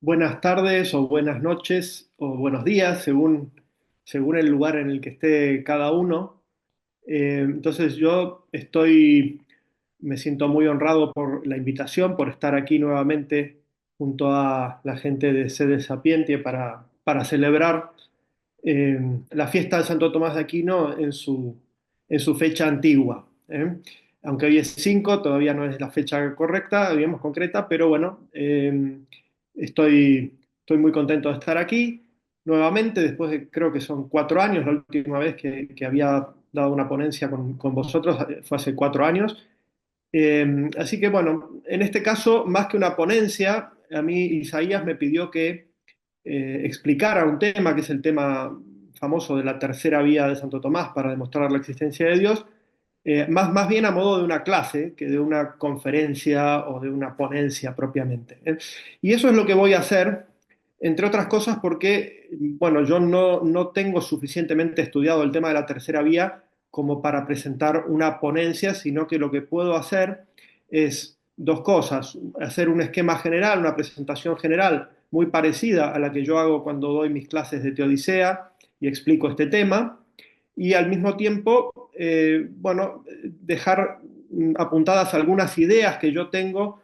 Buenas tardes o buenas noches o buenos días, según el lugar en el que esté cada uno. Entonces me siento muy honrado por la invitación, por estar aquí nuevamente junto a la gente de Sede Sapientia para celebrar la fiesta de Santo Tomás de Aquino en su fecha antigua. Aunque hoy es 5, todavía no es la fecha correcta, digamos concreta, pero bueno, estoy muy contento de estar aquí nuevamente, después de creo que son 4 años, la última vez que había dado una ponencia con vosotros fue hace 4 años. Así que bueno, en este caso, más que una ponencia, a mí Isaías me pidió que explicara un tema, que es el tema famoso de la tercera vía de Santo Tomás para demostrar la existencia de Dios, más bien a modo de una clase que de una conferencia o de una ponencia propiamente. Y eso es lo que voy a hacer, entre otras cosas porque, bueno, yo no tengo suficientemente estudiado el tema de la tercera vía como para presentar una ponencia, sino que lo que puedo hacer es dos cosas: hacer un esquema general, una presentación general muy parecida a la que yo hago cuando doy mis clases de Teodicea y explico este tema, y al mismo tiempo, bueno, dejar apuntadas algunas ideas que yo tengo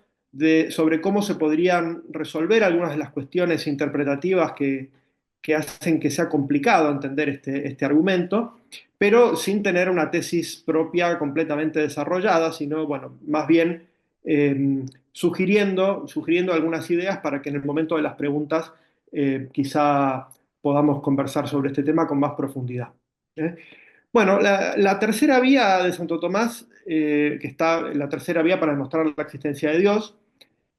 sobre cómo se podrían resolver algunas de las cuestiones interpretativas que hacen que sea complicado entender este argumento, pero sin tener una tesis propia completamente desarrollada, sino, bueno, más bien sugiriendo algunas ideas para que en el momento de las preguntas quizá podamos conversar sobre este tema con más profundidad. ¿eh? Bueno, la tercera vía de Santo Tomás, que está la tercera vía para demostrar la existencia de Dios,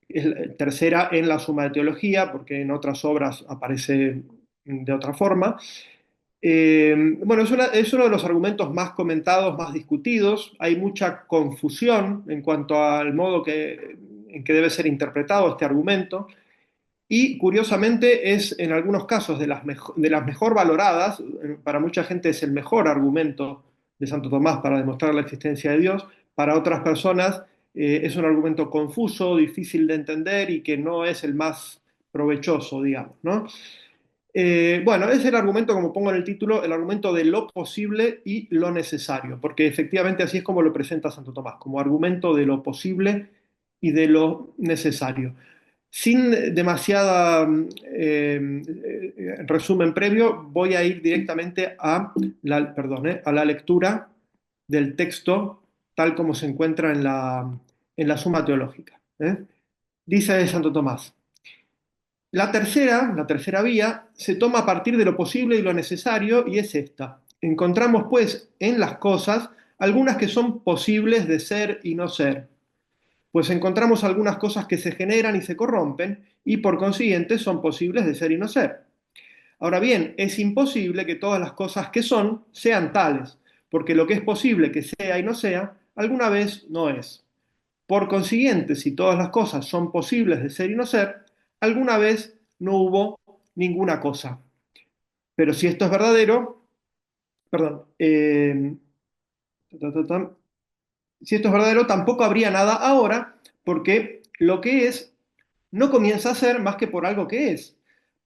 es la tercera en la Suma de Teología, porque en otras obras aparece de otra forma. Bueno, es uno de los argumentos más comentados, más discutidos. Hay mucha confusión en cuanto al modo en que debe ser interpretado este argumento. Y curiosamente es en algunos casos de las mejor valoradas. Para mucha gente es el mejor argumento de Santo Tomás para demostrar la existencia de Dios. Para otras personas es un argumento confuso, difícil de entender y que no es el más provechoso, digamos, ¿no? Bueno, es el argumento, como pongo en el título, el argumento de lo posible y lo necesario, porque efectivamente así es como lo presenta Santo Tomás, como argumento de lo posible y de lo necesario. Sin demasiada resumen previo, voy a ir directamente a la lectura del texto tal como se encuentra en la Suma Teológica. Dice Santo Tomás: la tercera vía, se toma a partir de lo posible y lo necesario, y es esta. Encontramos, pues, en las cosas algunas que son posibles de ser y no ser, pues encontramos algunas cosas que se generan y se corrompen, y por consiguiente son posibles de ser y no ser. Ahora bien, es imposible que todas las cosas que son sean tales, porque lo que es posible que sea y no sea, alguna vez no es. Por consiguiente, si todas las cosas son posibles de ser y no ser, alguna vez no hubo ninguna cosa. Pero si esto es verdadero, perdón, ta, ta, ta, si esto es verdadero, tampoco habría nada ahora, porque lo que es no comienza a ser más que por algo que es.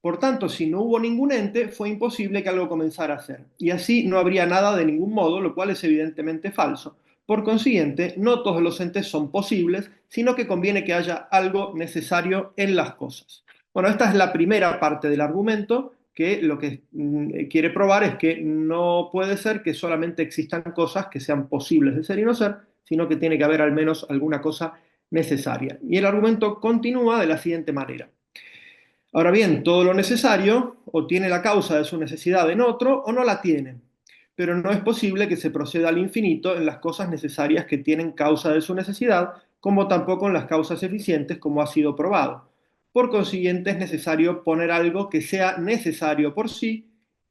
Por tanto, si no hubo ningún ente, fue imposible que algo comenzara a ser. Y así no habría nada de ningún modo, lo cual es evidentemente falso. Por consiguiente, no todos los entes son posibles, sino que conviene que haya algo necesario en las cosas. Bueno, esta es la primera parte del argumento, que lo que quiere probar es que no puede ser que solamente existan cosas que sean posibles de ser y no ser, sino que tiene que haber al menos alguna cosa necesaria. Y el argumento continúa de la siguiente manera. Ahora bien, todo lo necesario o tiene la causa de su necesidad en otro o no la tiene, pero no es posible que se proceda al infinito en las cosas necesarias que tienen causa de su necesidad, como tampoco en las causas eficientes, como ha sido probado. Por consiguiente, es necesario poner algo que sea necesario por sí,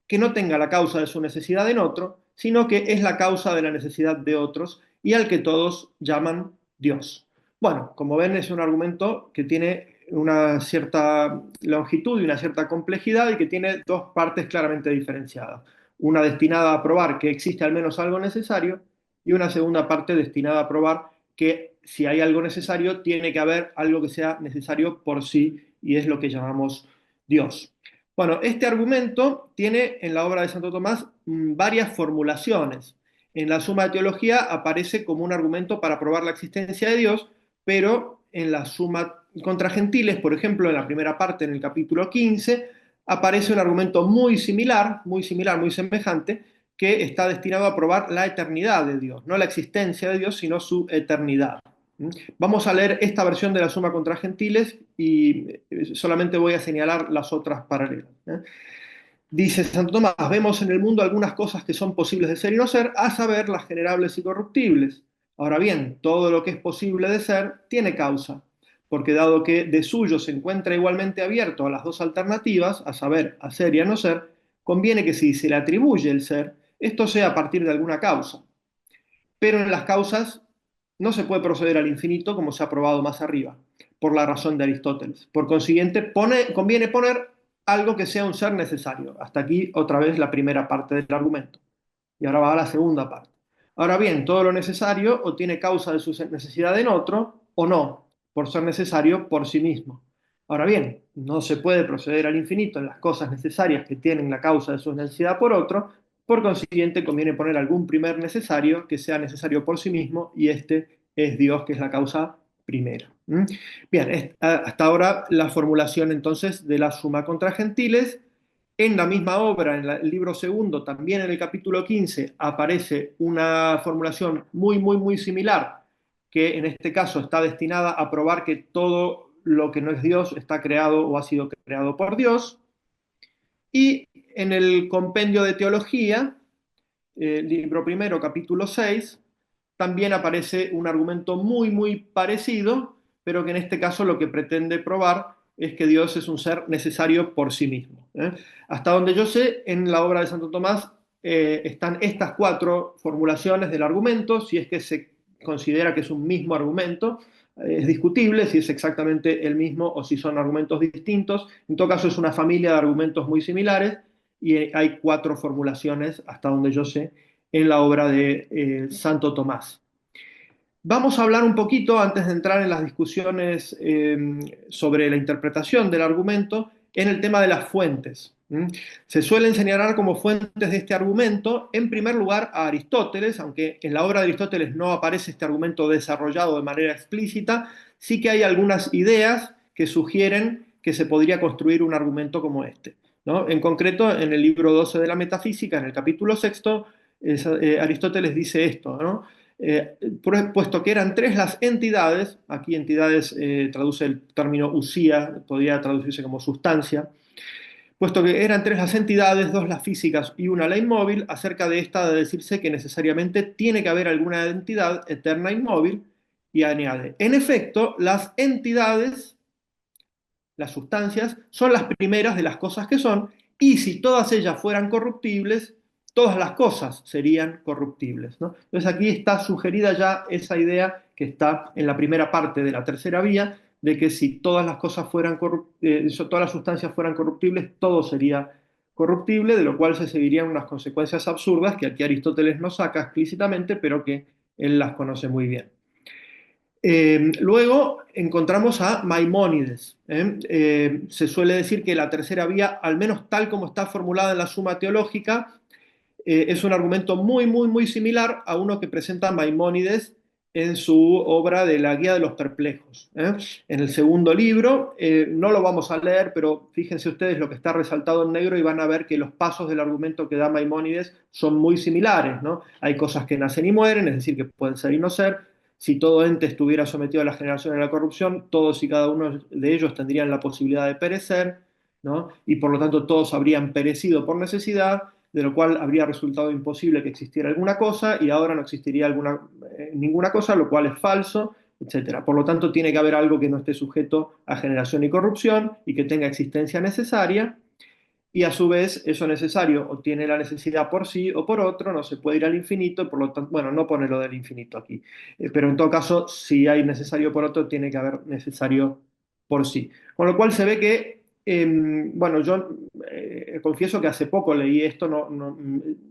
que no tenga la causa de su necesidad en otro, sino que es la causa de la necesidad de otros y al que todos llaman Dios. Bueno, como ven, es un argumento que tiene una cierta longitud y una cierta complejidad y que tiene dos partes claramente diferenciadas. Una destinada a probar que existe al menos algo necesario y una segunda parte destinada a probar que si hay algo necesario, tiene que haber algo que sea necesario por sí y es lo que llamamos Dios. Bueno, este argumento tiene en la obra de Santo Tomás varias formulaciones. En la Suma de Teología aparece como un argumento para probar la existencia de Dios, pero en la Suma contra Gentiles, por ejemplo, en la primera parte, en el capítulo 15, aparece un argumento muy similar, muy semejante, que está destinado a probar la eternidad de Dios, no la existencia de Dios, sino su eternidad. Vamos a leer esta versión de la Suma contra Gentiles y solamente voy a señalar las otras paralelas. Dice Santo Tomás, vemos en el mundo algunas cosas que son posibles de ser y no ser, a saber, las generables y corruptibles. Ahora bien, todo lo que es posible de ser tiene causa, porque dado que de suyo se encuentra igualmente abierto a las dos alternativas, a saber, a ser y a no ser, conviene que si se le atribuye el ser, esto sea a partir de alguna causa. Pero en las causas no se puede proceder al infinito como se ha probado más arriba, por la razón de Aristóteles. Por consiguiente, conviene poner algo que sea un ser necesario. Hasta aquí otra vez la primera parte del argumento. Y ahora va a la segunda parte. Ahora bien, todo lo necesario o tiene causa de su necesidad en otro o no, por ser necesario por sí mismo. Ahora bien, no se puede proceder al infinito en las cosas necesarias que tienen la causa de su necesidad por otro, por consiguiente conviene poner algún primer necesario que sea necesario por sí mismo y este es Dios, que es la causa primera. Bien, hasta ahora la formulación entonces de la Suma contra Gentiles. En la misma obra, en el libro segundo, también en el capítulo 15, aparece una formulación muy similar, que en este caso está destinada a probar que todo lo que no es Dios está creado o ha sido creado por Dios. Y en el compendio de teología, libro primero, capítulo 6, también aparece un argumento muy parecido, pero que en este caso lo que pretende probar es que Dios es un ser necesario por sí mismo. Hasta donde yo sé, en la obra de Santo Tomás están estas cuatro formulaciones del argumento, si es que se considera que es un mismo argumento. Es discutible si es exactamente el mismo o si son argumentos distintos. En todo caso, es una familia de argumentos muy similares y hay cuatro formulaciones, hasta donde yo sé, en la obra de Santo Tomás. Vamos a hablar un poquito, antes de entrar en las discusiones sobre la interpretación del argumento, en el tema de las fuentes. Se suelen señalar como fuentes de este argumento, en primer lugar, a Aristóteles, aunque en la obra de Aristóteles no aparece este argumento desarrollado de manera explícita, sí que hay algunas ideas que sugieren que se podría construir un argumento como este, ¿no? En concreto, en el libro 12 de la Metafísica, en el capítulo sexto, Aristóteles dice esto, ¿no? Puesto que eran tres las entidades, aquí entidades traduce el término usía, podría traducirse como sustancia, puesto que eran tres las entidades, dos las físicas y una la inmóvil, acerca de esta de decirse que necesariamente tiene que haber alguna entidad eterna inmóvil, y añade, en efecto, las entidades, las sustancias, son las primeras de las cosas que son, y si todas ellas fueran corruptibles, todas las cosas serían corruptibles, ¿no? Entonces aquí está sugerida ya esa idea que está en la primera parte de la tercera vía, de que si todas las cosas fueran todas las sustancias fueran corruptibles, todo sería corruptible, de lo cual se seguirían unas consecuencias absurdas que aquí Aristóteles no saca explícitamente, pero que él las conoce muy bien. Luego encontramos a Maimónides. Se suele decir que la tercera vía, al menos tal como está formulada en la Suma Teológica, es un argumento muy similar a uno que presenta Maimónides en su obra de la Guía de los Perplejos. En el segundo libro, no lo vamos a leer, pero fíjense ustedes lo que está resaltado en negro y van a ver que los pasos del argumento que da Maimónides son muy similares, ¿no? Hay cosas que nacen y mueren, es decir, que pueden ser y no ser. Si todo ente estuviera sometido a la generación y a la corrupción, todos y cada uno de ellos tendrían la posibilidad de perecer, ¿no? Y por lo tanto todos habrían perecido por necesidad, de lo cual habría resultado imposible que existiera alguna cosa y ahora no existiría ninguna cosa, lo cual es falso, etcétera. Por lo tanto, tiene que haber algo que no esté sujeto a generación y corrupción y que tenga existencia necesaria, y a su vez eso necesario o tiene la necesidad por sí o por otro, no se puede ir al infinito, y por lo tanto, bueno, no pone lo del infinito aquí, pero en todo caso, si hay necesario por otro, tiene que haber necesario por sí. Con lo cual se ve que, bueno, yo confieso que hace poco leí esto,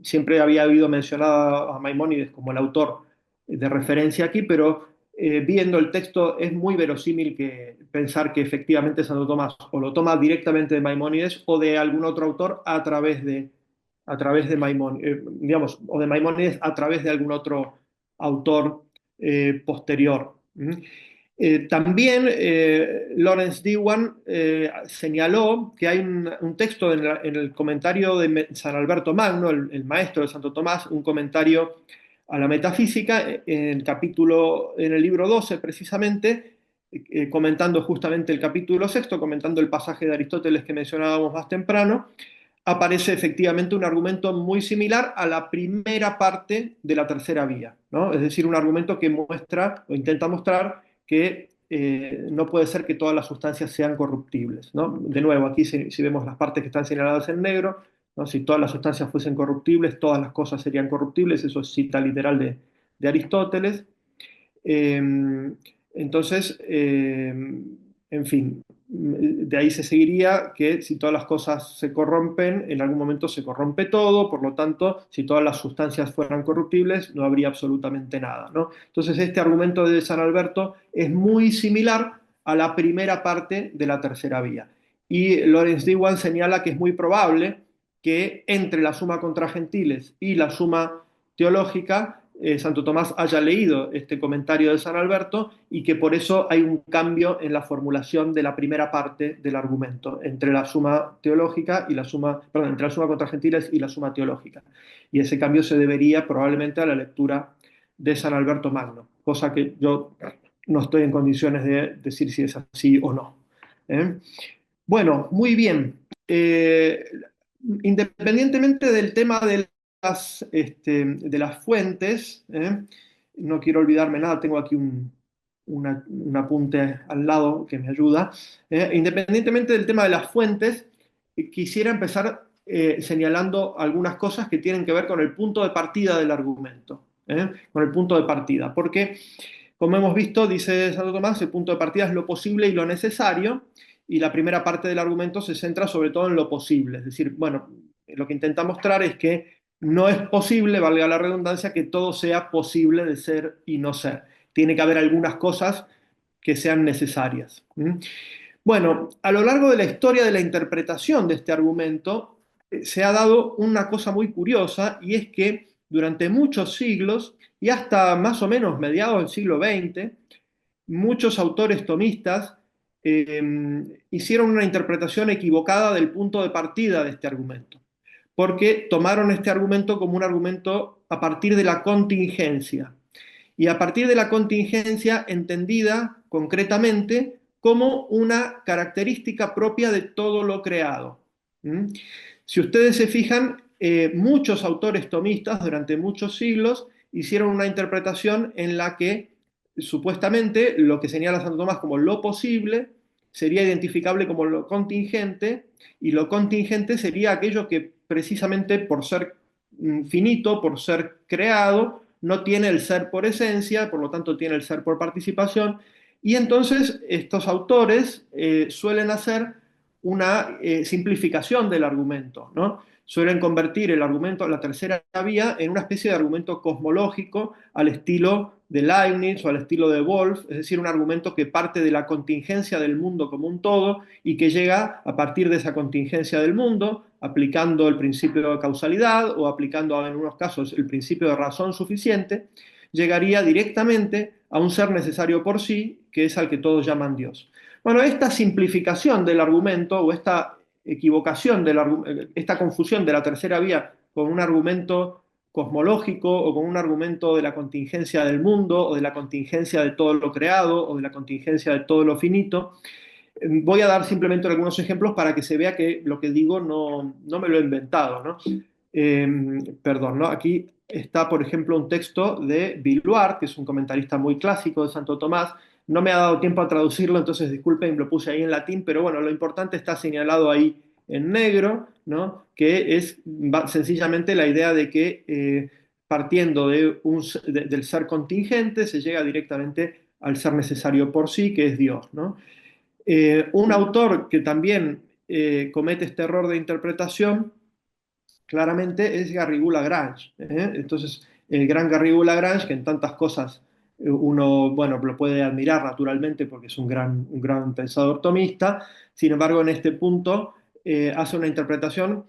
siempre había oído mencionado a Maimónides como el autor de referencia aquí, pero viendo el texto es muy verosímil que pensar que efectivamente Santo Tomás o lo toma directamente de Maimónides o de algún otro autor a través de Maimónides, digamos, o de Maimónides a través de algún otro autor posterior. También Lawrence Dewan señaló que hay un texto en el comentario de San Alberto Magno, el maestro de Santo Tomás, un comentario a la metafísica, en el libro 12 precisamente, comentando justamente el capítulo sexto, comentando el pasaje de Aristóteles que mencionábamos más temprano, aparece efectivamente un argumento muy similar a la primera parte de la tercera vía, ¿no? Es decir, un argumento que muestra o intenta mostrar que no puede ser que todas las sustancias sean corruptibles, ¿no? De nuevo, aquí si vemos las partes que están señaladas en negro, ¿no? Si todas las sustancias fuesen corruptibles, todas las cosas serían corruptibles, eso es cita literal de Aristóteles. Eh, entonces, en fin, de ahí se seguiría que si todas las cosas se corrompen, en algún momento se corrompe todo, por lo tanto, si todas las sustancias fueran corruptibles, no habría absolutamente nada, ¿no? Entonces, este argumento de San Alberto es muy similar a la primera parte de la tercera vía. Y Lawrence Dewan señala que es muy probable que entre la suma contra gentiles y la suma teológica, Santo Tomás haya leído este comentario de San Alberto y que por eso hay un cambio en la formulación de la primera parte del argumento, entre la suma teológica y la suma, perdón, entre la suma contra gentiles y la suma teológica. Y ese cambio se debería probablemente a la lectura de San Alberto Magno, cosa que yo no estoy en condiciones de decir si es así o no. ¿Eh? Bueno, muy bien. Independientemente del tema de las fuentes, no quiero olvidarme nada, tengo aquí un apunte al lado que me ayuda. Independientemente del tema de las fuentes, quisiera empezar señalando algunas cosas que tienen que ver con el punto de partida del argumento, con el punto de partida, porque como hemos visto, dice Santo Tomás, el punto de partida es lo posible y lo necesario, y la primera parte del argumento se centra sobre todo en lo posible. Es decir, bueno, lo que intenta mostrar es que no es posible, valga la redundancia, que todo sea posible de ser y no ser. Tiene que haber algunas cosas que sean necesarias. Bueno, a lo largo de la historia de la interpretación de este argumento, se ha dado una cosa muy curiosa, y es que durante muchos siglos y hasta más o menos mediados del siglo XX, muchos autores tomistas hicieron una interpretación equivocada del punto de partida de este argumento, porque tomaron este argumento como un argumento a partir de la contingencia, y a partir de la contingencia entendida concretamente como una característica propia de todo lo creado. ¿Mm? Si ustedes se fijan, muchos autores tomistas durante muchos siglos hicieron una interpretación en la que supuestamente lo que señala Santo Tomás como lo posible sería identificable como lo contingente, y lo contingente sería aquello que precisamente por ser finito, por ser creado, no tiene el ser por esencia, por lo tanto tiene el ser por participación, y entonces estos autores suelen hacer una simplificación del argumento, ¿no? Suelen convertir el argumento, la tercera vía, en una especie de argumento cosmológico al estilo de Leibniz o al estilo de Wolff, es decir, un argumento que parte de la contingencia del mundo como un todo y que llega a partir de esa contingencia del mundo, aplicando el principio de causalidad o aplicando en algunos casos el principio de razón suficiente, llegaría directamente a un ser necesario por sí, que es al que todos llaman Dios. Bueno, esta simplificación del argumento o esta equivocación, esta confusión de la tercera vía con un argumento cosmológico o con un argumento de la contingencia del mundo o de la contingencia de todo lo creado o de la contingencia de todo lo finito. Voy a dar simplemente algunos ejemplos para que se vea que lo que digo no me lo he inventado, ¿no? Perdón, ¿no? Aquí está, por ejemplo, un texto de Villard, que es un comentarista muy clásico de Santo Tomás. No me ha dado tiempo a traducirlo, entonces disculpen, lo puse ahí en latín, pero bueno, lo importante está señalado ahí en negro, ¿no? Que es sencillamente la idea de que partiendo del ser contingente se llega directamente al ser necesario por sí, que es Dios, ¿no? Un autor que también comete este error de interpretación claramente es Garrigou Lagrange. Entonces, el gran Garrigou Lagrange, que en tantas cosas uno, bueno, lo puede admirar naturalmente porque es un gran pensador tomista. Sin embargo, en este punto hace una interpretación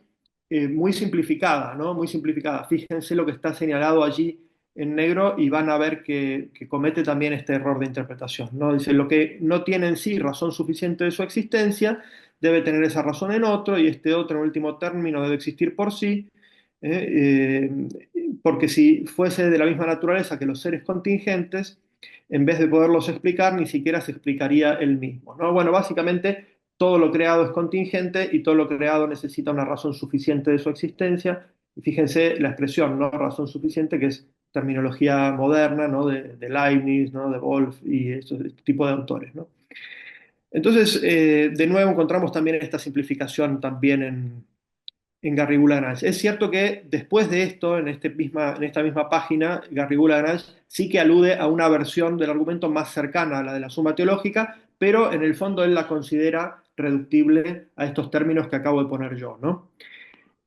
muy simplificada, ¿no? Muy simplificada. Fíjense lo que está señalado allí en negro y van a ver que comete también este error de interpretación, ¿no? Dice, lo que no tiene en sí razón suficiente de su existencia, debe tener esa razón en otro, y este otro, en último término, debe existir por sí, porque si fuese de la misma naturaleza que los seres contingentes, en vez de poderlos explicar, ni siquiera se explicaría él mismo, ¿no? Bueno, básicamente todo lo creado es contingente y todo lo creado necesita una razón suficiente de su existencia. Y fíjense la expresión, ¿no? Razón suficiente, que es terminología moderna, ¿no? De Leibniz, ¿no? De Wolff y este tipo de autores, ¿no? Entonces, de nuevo encontramos también esta simplificación también en Garrigula Grange. Es cierto que después de esto, en esta misma página, Garrigula Grange sí que alude a una versión del argumento más cercana a la de la suma teológica, pero en el fondo él la considera reductible a estos términos que acabo de poner yo, ¿no?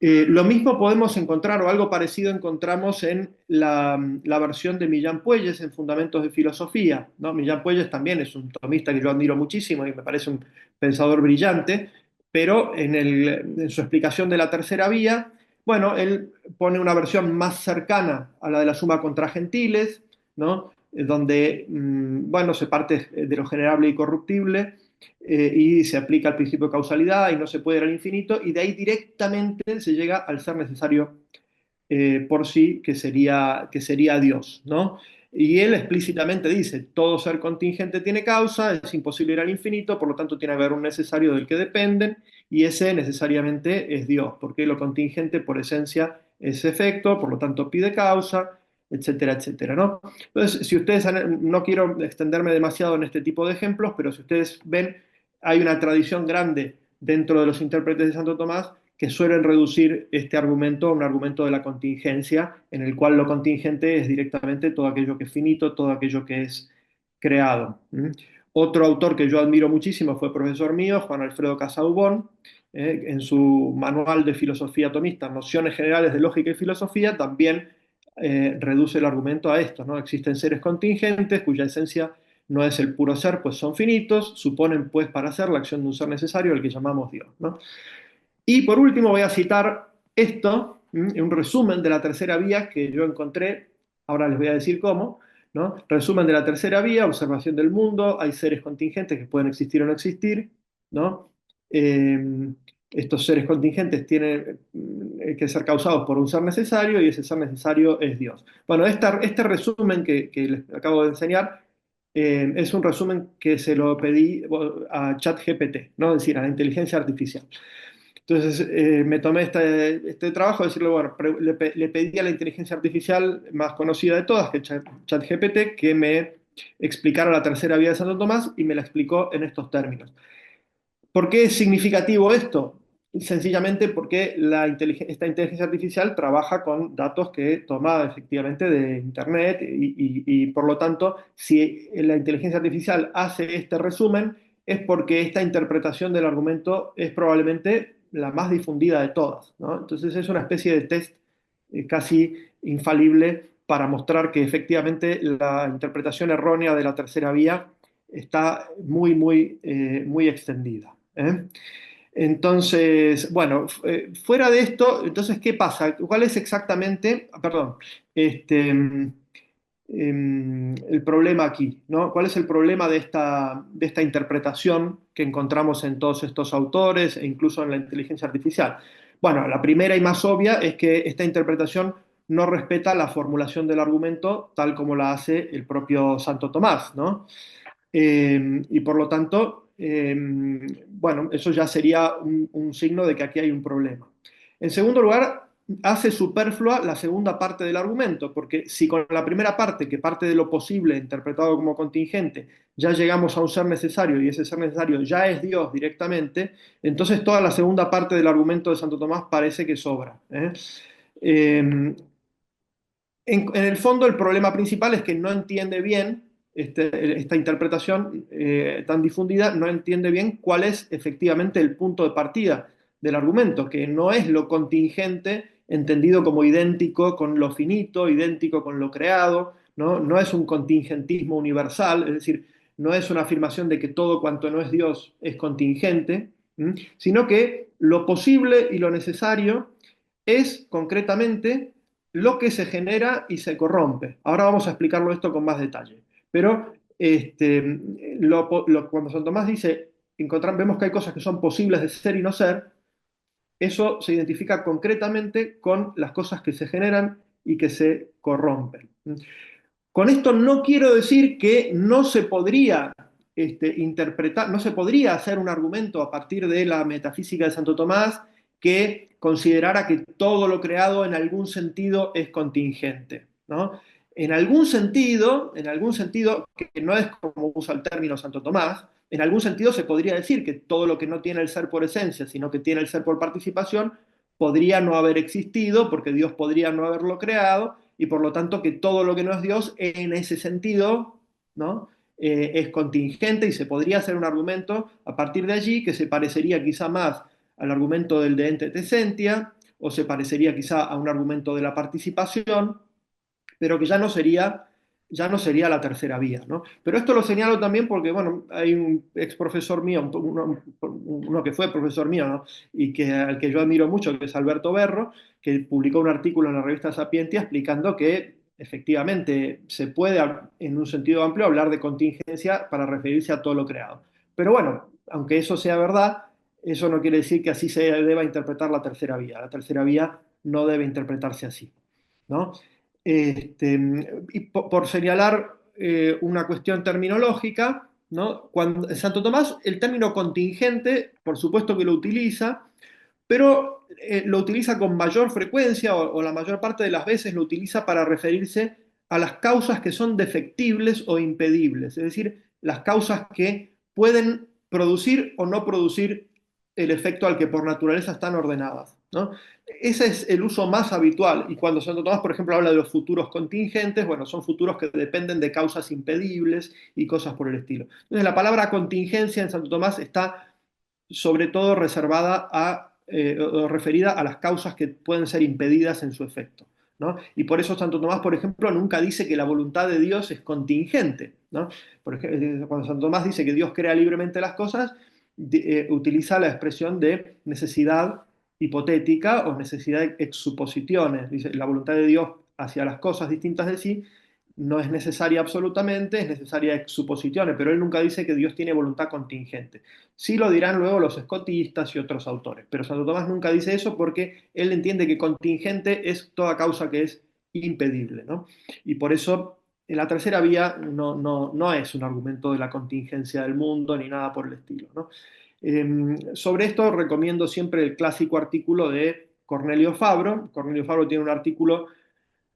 Lo mismo podemos encontrar, o algo parecido encontramos en la versión de Millán Puelles en Fundamentos de Filosofía, ¿no? Millán Puelles también es un tomista que yo admiro muchísimo y me parece un pensador brillante, pero en su explicación de la tercera vía, bueno, él pone una versión más cercana a la de la suma contra gentiles, ¿no? Donde, bueno, se parte de lo generable y corruptible, y se aplica el principio de causalidad y no se puede ir al infinito, y de ahí directamente se llega al ser necesario por sí, que sería Dios, ¿no? Y él explícitamente dice, todo ser contingente tiene causa, es imposible ir al infinito, por lo tanto tiene que haber un necesario del que dependen, y ese necesariamente es Dios, porque lo contingente por esencia es efecto, por lo tanto pide causa, etcétera, etcétera, ¿no? Entonces, si ustedes, no quiero extenderme demasiado en este tipo de ejemplos, pero si ustedes ven, hay una tradición grande dentro de los intérpretes de Santo Tomás que suelen reducir este argumento a un argumento de la contingencia, en el cual lo contingente es directamente todo aquello que es finito, todo aquello que es creado. Otro autor que yo admiro muchísimo fue profesor mío, Juan Alfredo Casaubon, en su manual de filosofía atomista, Nociones Generales de Lógica y Filosofía, también reduce el argumento a esto, ¿no? Existen seres contingentes cuya esencia no es el puro ser, pues son finitos, suponen pues para ser la acción de un ser necesario, el que llamamos Dios, ¿no? Y por último voy a citar esto, un resumen de la tercera vía que yo encontré, ahora les voy a decir cómo, ¿no? Resumen de la tercera vía, observación del mundo, hay seres contingentes que pueden existir o no existir, ¿no? Estos seres contingentes tienen que ser causados por un ser necesario y ese ser necesario es Dios. Bueno, este resumen que les acabo de enseñar es un resumen que se lo pedí a ChatGPT, ¿no? Es decir, a la inteligencia artificial. Entonces me tomé este trabajo de decirle, bueno, le pedí a la inteligencia artificial más conocida de todas, que es ChatGPT, que me explicara la tercera vía de Santo Tomás y me la explicó en estos términos. ¿Por qué es significativo esto? Sencillamente porque esta inteligencia artificial trabaja con datos que toma efectivamente de Internet y por lo tanto, si la inteligencia artificial hace este resumen, es porque esta interpretación del argumento es probablemente la más difundida de todas, ¿no? Entonces es una especie de test casi infalible para mostrar que efectivamente la interpretación errónea de la tercera vía está muy extendida. ¿Eh? Entonces, bueno, fuera de esto, entonces, ¿qué pasa? ¿Cuál es exactamente, perdón, este, el problema aquí, ¿no? ¿Cuál es el problema de esta interpretación que encontramos en todos estos autores e incluso en la inteligencia artificial? Bueno, la primera y más obvia es que esta interpretación no respeta la formulación del argumento tal como la hace el propio Santo Tomás, ¿no? Y por lo tanto, bueno, eso ya sería un signo de que aquí hay un problema. En segundo lugar, hace superflua la segunda parte del argumento, porque si con la primera parte, que parte de lo posible interpretado como contingente, ya llegamos a un ser necesario y ese ser necesario ya es Dios directamente, entonces toda la segunda parte del argumento de Santo Tomás parece que sobra. Eh, en el fondo, el problema principal es que no entiende bien esta interpretación tan difundida, no entiende bien cuál es efectivamente el punto de partida del argumento, que no es lo contingente entendido como idéntico con lo finito, idéntico con lo creado, ¿no? No es un contingentismo universal, es decir, no es una afirmación de que todo cuanto no es Dios es contingente, sino que lo posible y lo necesario es concretamente lo que se genera y se corrompe. Ahora vamos a explicarlo esto con más detalle. Pero cuando San Tomás dice, vemos que hay cosas que son posibles de ser y no ser, eso se identifica concretamente con las cosas que se generan y que se corrompen. Con esto no quiero decir que no se podría interpretar, no se podría hacer un argumento a partir de la metafísica de Santo Tomás que considerara que todo lo creado en algún sentido es contingente, ¿no? En algún sentido, que no es como usa el término Santo Tomás, en algún sentido se podría decir que todo lo que no tiene el ser por esencia, sino que tiene el ser por participación, podría no haber existido, porque Dios podría no haberlo creado, y por lo tanto que todo lo que no es Dios, en ese sentido, ¿no? Es contingente y se podría hacer un argumento a partir de allí que se parecería quizá más al argumento del de ente tesentia, o se parecería quizá a un argumento de la participación, pero que ya no sería la tercera vía, ¿no? Pero esto lo señalo también porque, bueno, hay un ex profesor mío, uno que fue profesor mío, ¿no? Y al que yo admiro mucho, que es Alberto Berro, que publicó un artículo en la revista Sapientia explicando que efectivamente se puede, en un sentido amplio, hablar de contingencia para referirse a todo lo creado. Pero bueno, aunque eso sea verdad, eso no quiere decir que así se deba interpretar la tercera vía. La tercera vía no debe interpretarse así, ¿no? Este, y por señalar una cuestión terminológica, ¿no? Cuando, Santo Tomás, el término contingente, por supuesto que lo utiliza, pero lo utiliza con mayor frecuencia o la mayor parte de las veces lo utiliza para referirse a las causas que son defectibles o impedibles, es decir, las causas que pueden producir o no producir el efecto al que por naturaleza están ordenadas, ¿no? Ese es el uso más habitual. Y cuando Santo Tomás, por ejemplo, habla de los futuros contingentes, bueno, son futuros que dependen de causas impedibles y cosas por el estilo. Entonces, la palabra contingencia en Santo Tomás está sobre todo reservada o referida a las causas que pueden ser impedidas en su efecto, ¿no? Y por eso Santo Tomás, por ejemplo, nunca dice que la voluntad de Dios es contingente, ¿no? Por ejemplo, cuando Santo Tomás dice que Dios crea libremente las cosas, utiliza la expresión de necesidad hipotética o necesidad ex suppositiones. Dice, la voluntad de Dios hacia las cosas distintas de sí no es necesaria absolutamente, es necesaria ex suppositiones, pero él nunca dice que Dios tiene voluntad contingente. Sí lo dirán luego los escotistas y otros autores, pero Santo Tomás nunca dice eso porque él entiende que contingente es toda causa que es impedible, ¿no? Y por eso en la tercera vía no es un argumento de la contingencia del mundo ni nada por el estilo, ¿no? Sobre esto recomiendo siempre el clásico artículo de Cornelio Fabro. Cornelio Fabro tiene un artículo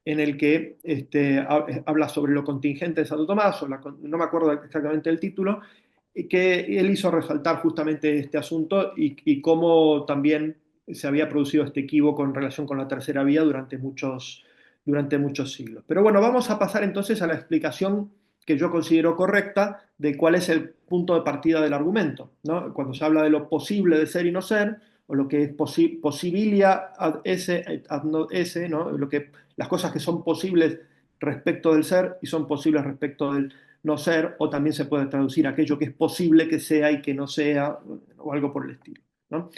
en el que habla sobre lo contingente de Santo Tomás, no me acuerdo exactamente el título, y que él hizo resaltar justamente este asunto y cómo también se había producido este equívoco en relación con la tercera vía durante muchos siglos. Pero bueno, vamos a pasar entonces a la explicación que yo considero correcta de cuál es el punto de partida del argumento, ¿no? Cuando se habla de lo posible de ser y no ser, o lo que es posibilia ad esse, ad no esse, ¿no? Las cosas que son posibles respecto del ser y son posibles respecto del no ser, o también se puede traducir aquello que es posible que sea y que no sea, o algo por el estilo, ¿no?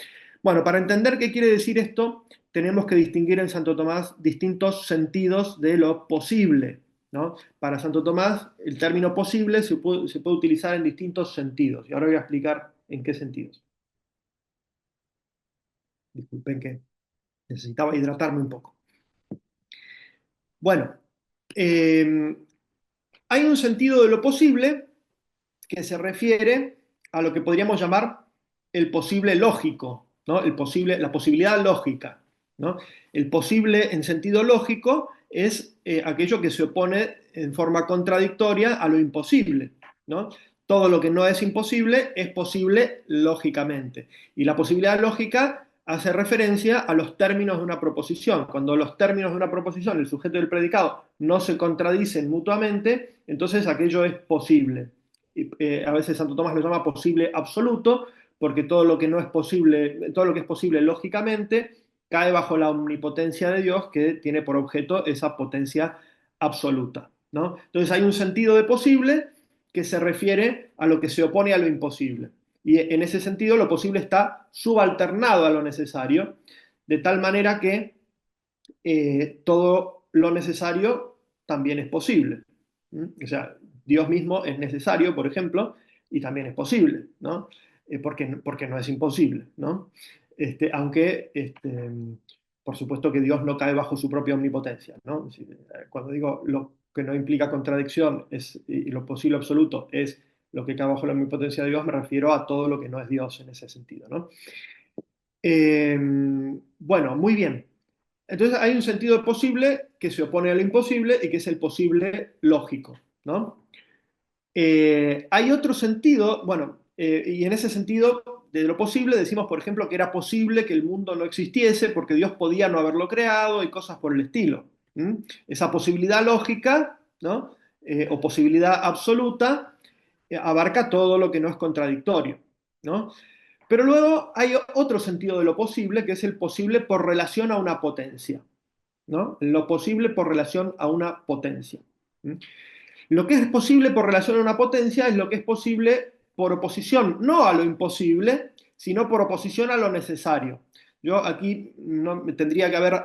Bueno, para entender qué quiere decir esto, tenemos que distinguir en Santo Tomás distintos sentidos de lo posible, ¿no? Para Santo Tomás, el término posible se puede utilizar en distintos sentidos, y ahora voy a explicar en qué sentidos. Disculpen que necesitaba hidratarme un poco. Bueno, eh, hay un sentido de lo posible que se refiere a lo que podríamos llamar el posible lógico, ¿no? La posibilidad lógica, ¿no? El posible en sentido lógico es aquello que se opone en forma contradictoria a lo imposible, ¿no? Todo lo que no es imposible es posible lógicamente. Y la posibilidad lógica hace referencia a los términos de una proposición. Cuando los términos de una proposición, el sujeto y el predicado, no se contradicen mutuamente, entonces aquello es posible. A veces Santo Tomás lo llama posible absoluto, porque todo lo que no es posible, todo lo que es posible lógicamente, cae bajo la omnipotencia de Dios, que tiene por objeto esa potencia absoluta. ¿no? Entonces hay un sentido de posible que se refiere a lo que se opone a lo imposible. Y en ese sentido lo posible está subalternado a lo necesario, de tal manera que todo lo necesario también es posible. O sea, Dios mismo es necesario, por ejemplo, y también es posible, ¿no? Porque no es imposible, ¿no? Aunque, por supuesto que Dios no cae bajo su propia omnipotencia, ¿no? Cuando digo lo que no implica contradicción y lo posible absoluto es lo que cae bajo la omnipotencia de Dios, me refiero a todo lo que no es Dios en ese sentido, ¿no? Bueno, muy bien. Entonces hay un sentido posible que se opone a lo imposible y que es el posible lógico, ¿no? Hay otro sentido, bueno, y en ese sentido de lo posible decimos, por ejemplo, que era posible que el mundo no existiese porque Dios podía no haberlo creado y cosas por el estilo. ¿Mm? Esa posibilidad lógica, ¿no? O posibilidad absoluta, abarca todo lo que no es contradictorio, ¿no? Pero luego hay otro sentido de lo posible, que es el posible por relación a una potencia, ¿no? Lo posible por relación a una potencia. ¿Mm? Lo que es posible por relación a una potencia es lo que es posible por oposición, no a lo imposible, sino por oposición a lo necesario. Yo aquí no, tendría que haber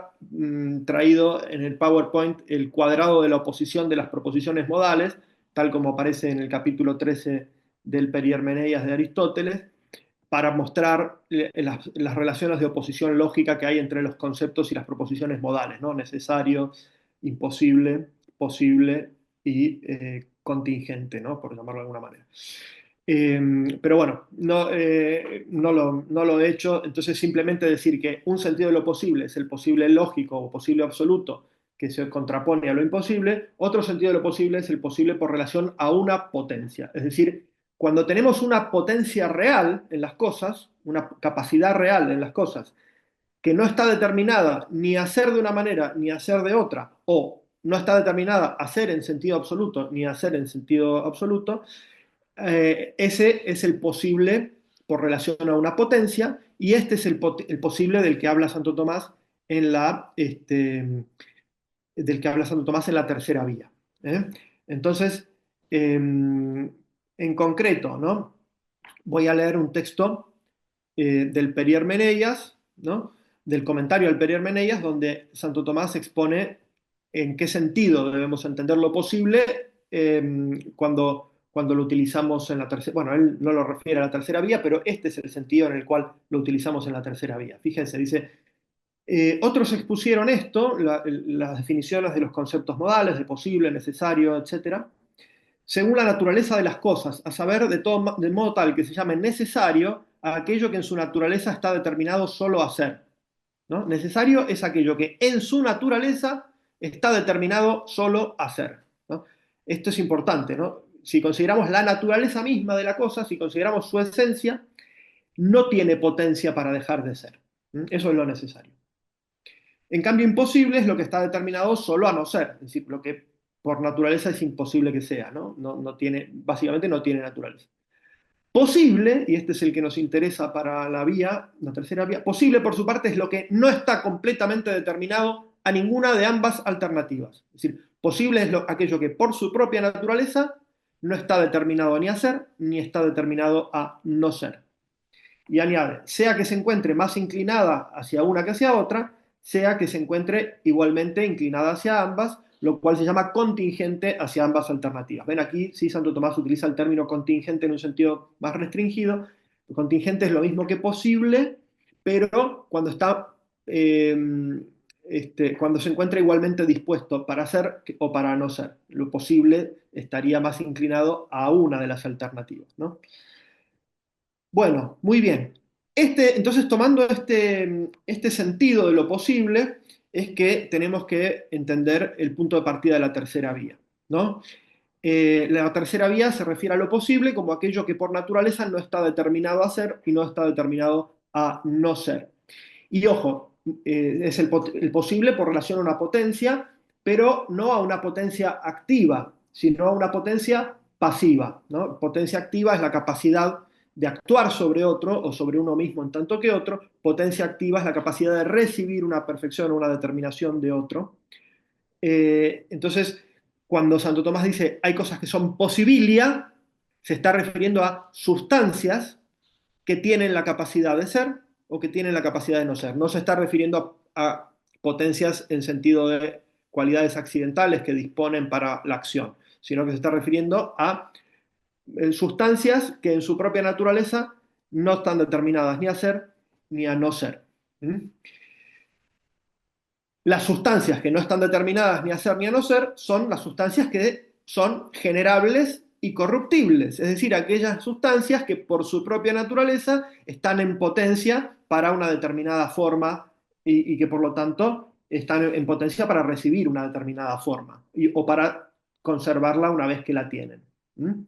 traído en el PowerPoint el cuadrado de la oposición de las proposiciones modales, tal como aparece en el capítulo 13 del Periermeneias de Aristóteles, para mostrar las relaciones de oposición lógica que hay entre los conceptos y las proposiciones modales, ¿no? Necesario, imposible, posible y contingente, ¿no? Por llamarlo de alguna manera. Pero bueno, no lo he hecho, entonces simplemente decir que un sentido de lo posible es el posible lógico o posible absoluto que se contrapone a lo imposible, otro sentido de lo posible es el posible por relación a una potencia, es decir, cuando tenemos una potencia real en las cosas, una capacidad real en las cosas, que no está determinada ni a ser de una manera ni a ser de otra, o no está determinada a ser en sentido absoluto ni a ser en sentido absoluto, ese es el posible por relación a una potencia, y este es el posible del que habla Santo Tomás en del que habla Santo Tomás en la tercera vía. ¿Eh? Entonces, en concreto, ¿no? Voy a leer un texto del Periermeneias, ¿no? Del comentario al Periermeneias, donde Santo Tomás expone en qué sentido debemos entender lo posible cuando lo utilizamos en la tercera. Bueno, él no lo refiere a la tercera vía, pero este es el sentido en el cual lo utilizamos en la tercera vía. Fíjense, dice, otros expusieron esto, las definiciones de los conceptos modales, de posible, necesario, etcétera, según la naturaleza de las cosas, a saber, de modo tal que se llame necesario a aquello que en su naturaleza está determinado solo a ser, ¿no? Necesario es aquello que en su naturaleza está determinado solo a ser, ¿no? Esto es importante, ¿no? Si consideramos la naturaleza misma de la cosa, si consideramos su esencia, no tiene potencia para dejar de ser. Eso es lo necesario. En cambio, imposible es lo que está determinado solo a no ser, es decir, lo que por naturaleza es imposible que sea, ¿no? No tiene, básicamente no tiene naturaleza. Posible, y este es el que nos interesa para la vía, la tercera vía, posible por su parte es lo que no está completamente determinado a ninguna de ambas alternativas. Es decir, posible es aquello que por su propia naturaleza no está determinado ni a ser, ni está determinado a no ser. Y añade, sea que se encuentre más inclinada hacia una que hacia otra, sea que se encuentre igualmente inclinada hacia ambas, lo cual se llama contingente hacia ambas alternativas. Ven aquí, sí, Santo Tomás utiliza el término contingente en un sentido más restringido. Contingente es lo mismo que posible, pero cuando está, cuando se encuentra igualmente dispuesto para ser o para no ser. Lo posible estaría más inclinado a una de las alternativas, ¿no? Bueno, muy bien. Entonces, tomando este sentido de lo posible, es que tenemos que entender el punto de partida de la tercera vía, ¿no? La tercera vía se refiere a lo posible como aquello que por naturaleza no está determinado a ser y no está determinado a no ser. Y ojo, es el posible por relación a una potencia, pero no a una potencia activa, sino a una potencia pasiva, ¿no? Potencia activa es la capacidad de actuar sobre otro o sobre uno mismo en tanto que otro. Potencia activa es la capacidad de recibir una perfección o una determinación de otro. Entonces, Cuando Santo Tomás dice hay cosas que son posibilia, se está refiriendo a sustancias que tienen la capacidad de ser o que tienen la capacidad de no ser. No se está refiriendo a potencias en sentido de cualidades accidentales que disponen para la acción, sino que se está refiriendo a sustancias que en su propia naturaleza no están determinadas ni a ser ni a no ser. ¿Mm? Las sustancias que no están determinadas ni a ser ni a no ser son las sustancias que son generables y corruptibles, es decir, aquellas sustancias que por su propia naturaleza están en potencia para una determinada forma y que por lo tanto están en potencia para recibir una determinada forma o para conservarla una vez que la tienen. ¿Mm?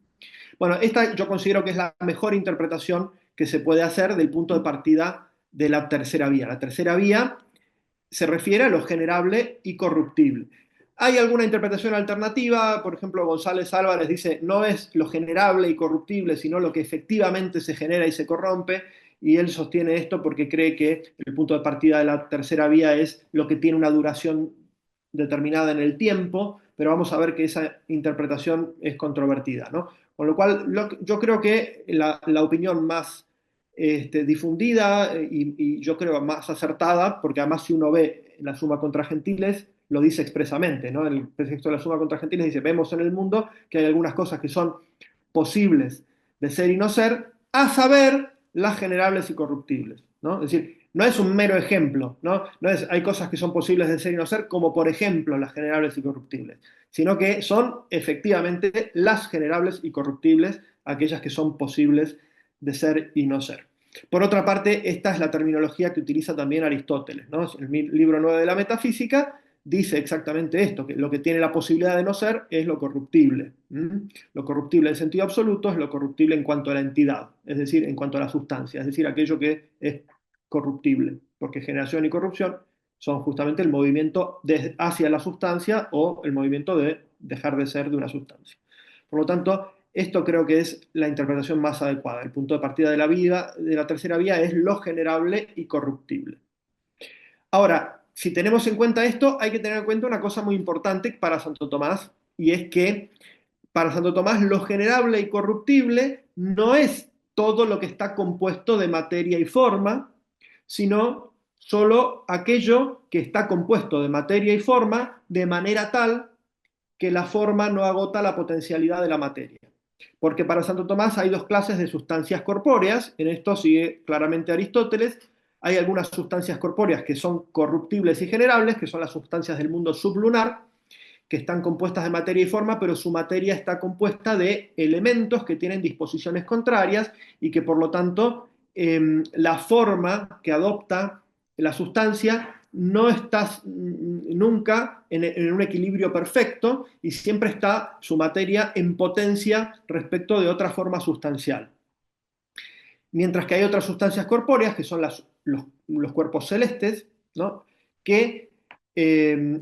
Bueno, esta yo considero que es la mejor interpretación que se puede hacer del punto de partida de la tercera vía. La tercera vía se refiere a lo generable y corruptible. Hay alguna interpretación alternativa, por ejemplo, González Álvarez dice, no es lo generable y corruptible, sino lo que efectivamente se genera y se corrompe, y él sostiene esto porque cree que el punto de partida de la tercera vía es lo que tiene una duración determinada en el tiempo, pero vamos a ver que esa interpretación es controvertida, ¿no? Con lo cual, yo creo que la opinión más difundida y yo creo más acertada, porque además si uno ve la suma contra gentiles, lo dice expresamente, ¿no? El texto de la suma contra gentiles dice, vemos en el mundo que hay algunas cosas que son posibles de ser y no ser, a saber las generables y corruptibles, ¿no? Es decir, no es un mero ejemplo, ¿no? No es, hay cosas que son posibles de ser y no ser, como por ejemplo las generables y corruptibles, sino que son efectivamente las generables y corruptibles, aquellas que son posibles de ser y no ser. Por otra parte, esta es la terminología que utiliza también Aristóteles, ¿no? El libro 9 de la Metafísica dice exactamente esto, que lo que tiene la posibilidad de no ser es lo corruptible. ¿Mm? Lo corruptible en sentido absoluto es lo corruptible en cuanto a la entidad, es decir, en cuanto a la sustancia, es decir, aquello que es corruptible, porque generación y corrupción son justamente el movimiento hacia la sustancia o el movimiento de dejar de ser de una sustancia. Por lo tanto, esto creo que es la interpretación más adecuada. El punto de partida de la vida, de la tercera vía, es lo generable y corruptible. Ahora, si tenemos en cuenta esto, hay que tener en cuenta una cosa muy importante para Santo Tomás, y es que para Santo Tomás lo generable y corruptible no es todo lo que está compuesto de materia y forma, sino solo aquello que está compuesto de materia y forma de manera tal que la forma no agota la potencialidad de la materia. Porque para Santo Tomás hay dos clases de sustancias corpóreas, en esto sigue claramente Aristóteles, hay algunas sustancias corpóreas que son corruptibles y generables, que son las sustancias del mundo sublunar, que están compuestas de materia y forma, pero su materia está compuesta de elementos que tienen disposiciones contrarias y que por lo tanto la forma que adopta la sustancia no está nunca en un equilibrio perfecto y siempre está su materia en potencia respecto de otra forma sustancial. Mientras que hay otras sustancias corpóreas, que son los cuerpos celestes, ¿no? Que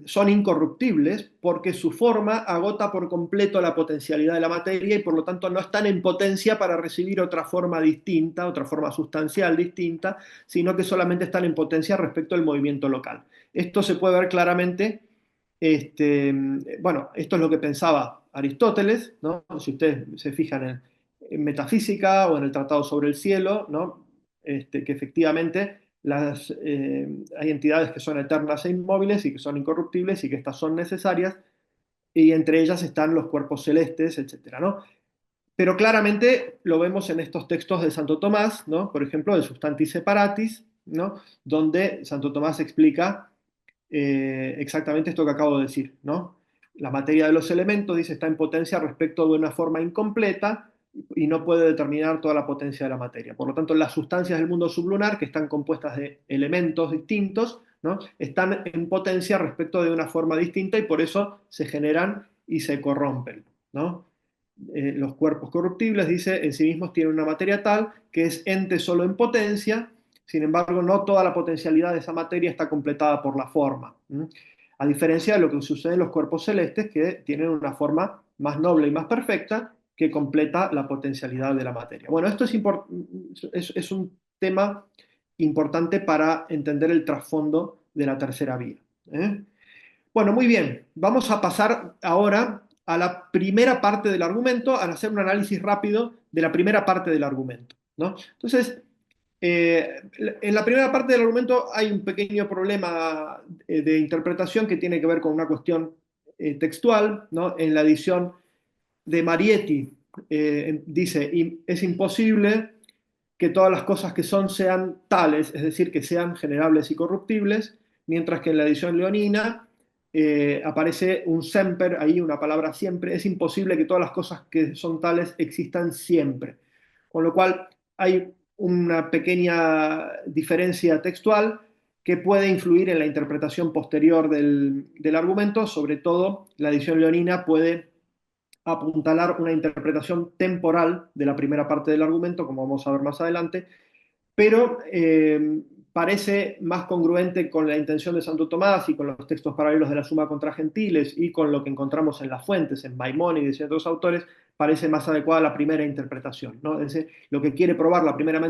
son incorruptibles porque su forma agota por completo la potencialidad de la materia y por lo tanto no están en potencia para recibir otra forma distinta, otra forma sustancial distinta, sino que solamente están en potencia respecto al movimiento local. Esto se puede ver claramente, bueno, esto es lo que pensaba Aristóteles, ¿no? Si ustedes se fijan en Metafísica o en el Tratado sobre el Cielo, ¿no? Que efectivamente hay entidades que son eternas e inmóviles y que son incorruptibles y que estas son necesarias, y entre ellas están los cuerpos celestes, etcétera, ¿no? Pero claramente lo vemos en estos textos de Santo Tomás, ¿no? Por ejemplo, de Sustantis Separatis, ¿no? Donde Santo Tomás explica exactamente esto que acabo de decir, ¿no? La materia de los elementos, dice, está en potencia respecto de una forma incompleta y no puede determinar toda la potencia de la materia. Por lo tanto, las sustancias del mundo sublunar, que están compuestas de elementos distintos, ¿no? Están en potencia respecto de una forma distinta y por eso se generan y se corrompen, ¿no? Los cuerpos corruptibles, dice, en sí mismos tienen una materia tal que es ente solo en potencia, sin embargo, no toda la potencialidad de esa materia está completada por la forma. A diferencia de lo que sucede en los cuerpos celestes, que tienen una forma más noble y más perfecta que completa la potencialidad de la materia. Bueno, esto es un tema importante para entender el trasfondo de la tercera vía. ¿Eh? Bueno, muy bien. Vamos a pasar ahora a la primera parte del argumento, al hacer un análisis rápido de la primera parte del argumento, ¿no? Entonces, en la primera parte del argumento hay un pequeño problema de interpretación que tiene que ver con una cuestión textual, ¿no? En la edición de Marietti dice, es imposible que todas las cosas que son sean tales, es decir, que sean generables y corruptibles, mientras que en la edición leonina aparece un semper, ahí una palabra siempre, es imposible que todas las cosas que son tales existan siempre. Con lo cual hay una pequeña diferencia textual que puede influir en la interpretación posterior del argumento, sobre todo la edición leonina puede apuntalar una interpretación temporal de la primera parte del argumento, como vamos a ver más adelante, pero parece más congruente con la intención de Santo Tomás y con los textos paralelos de la Suma contra Gentiles y con lo que encontramos en las fuentes, en Maimónides y otros autores, parece más adecuada la primera interpretación, ¿no? Es decir, lo que quiere probar la primera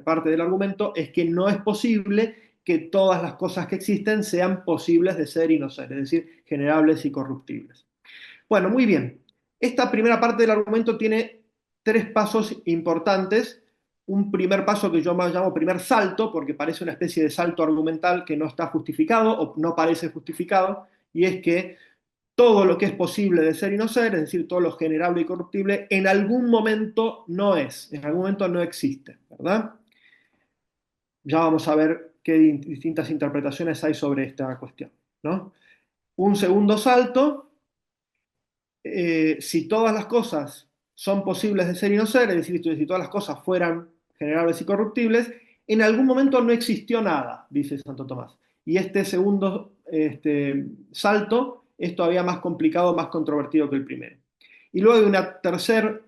parte del argumento es que no es posible que todas las cosas que existen sean posibles de ser y no ser, es decir, generables y corruptibles. Bueno, muy bien. Esta primera parte del argumento tiene tres pasos importantes. Un primer paso que yo más llamo primer salto, porque parece una especie de salto argumental que no está justificado o no parece justificado, y es que todo lo que es posible de ser y no ser, es decir, todo lo generable y corruptible, en algún momento no es, en algún momento no existe, ¿verdad? Ya vamos a ver qué distintas interpretaciones hay sobre esta cuestión, ¿no? Un segundo salto si todas las cosas son posibles de ser y no ser, es decir, si todas las cosas fueran generables y corruptibles, en algún momento no existió nada, dice Santo Tomás. Y este segundo salto es todavía más complicado, más controvertido que el primero. Y luego hay una tercera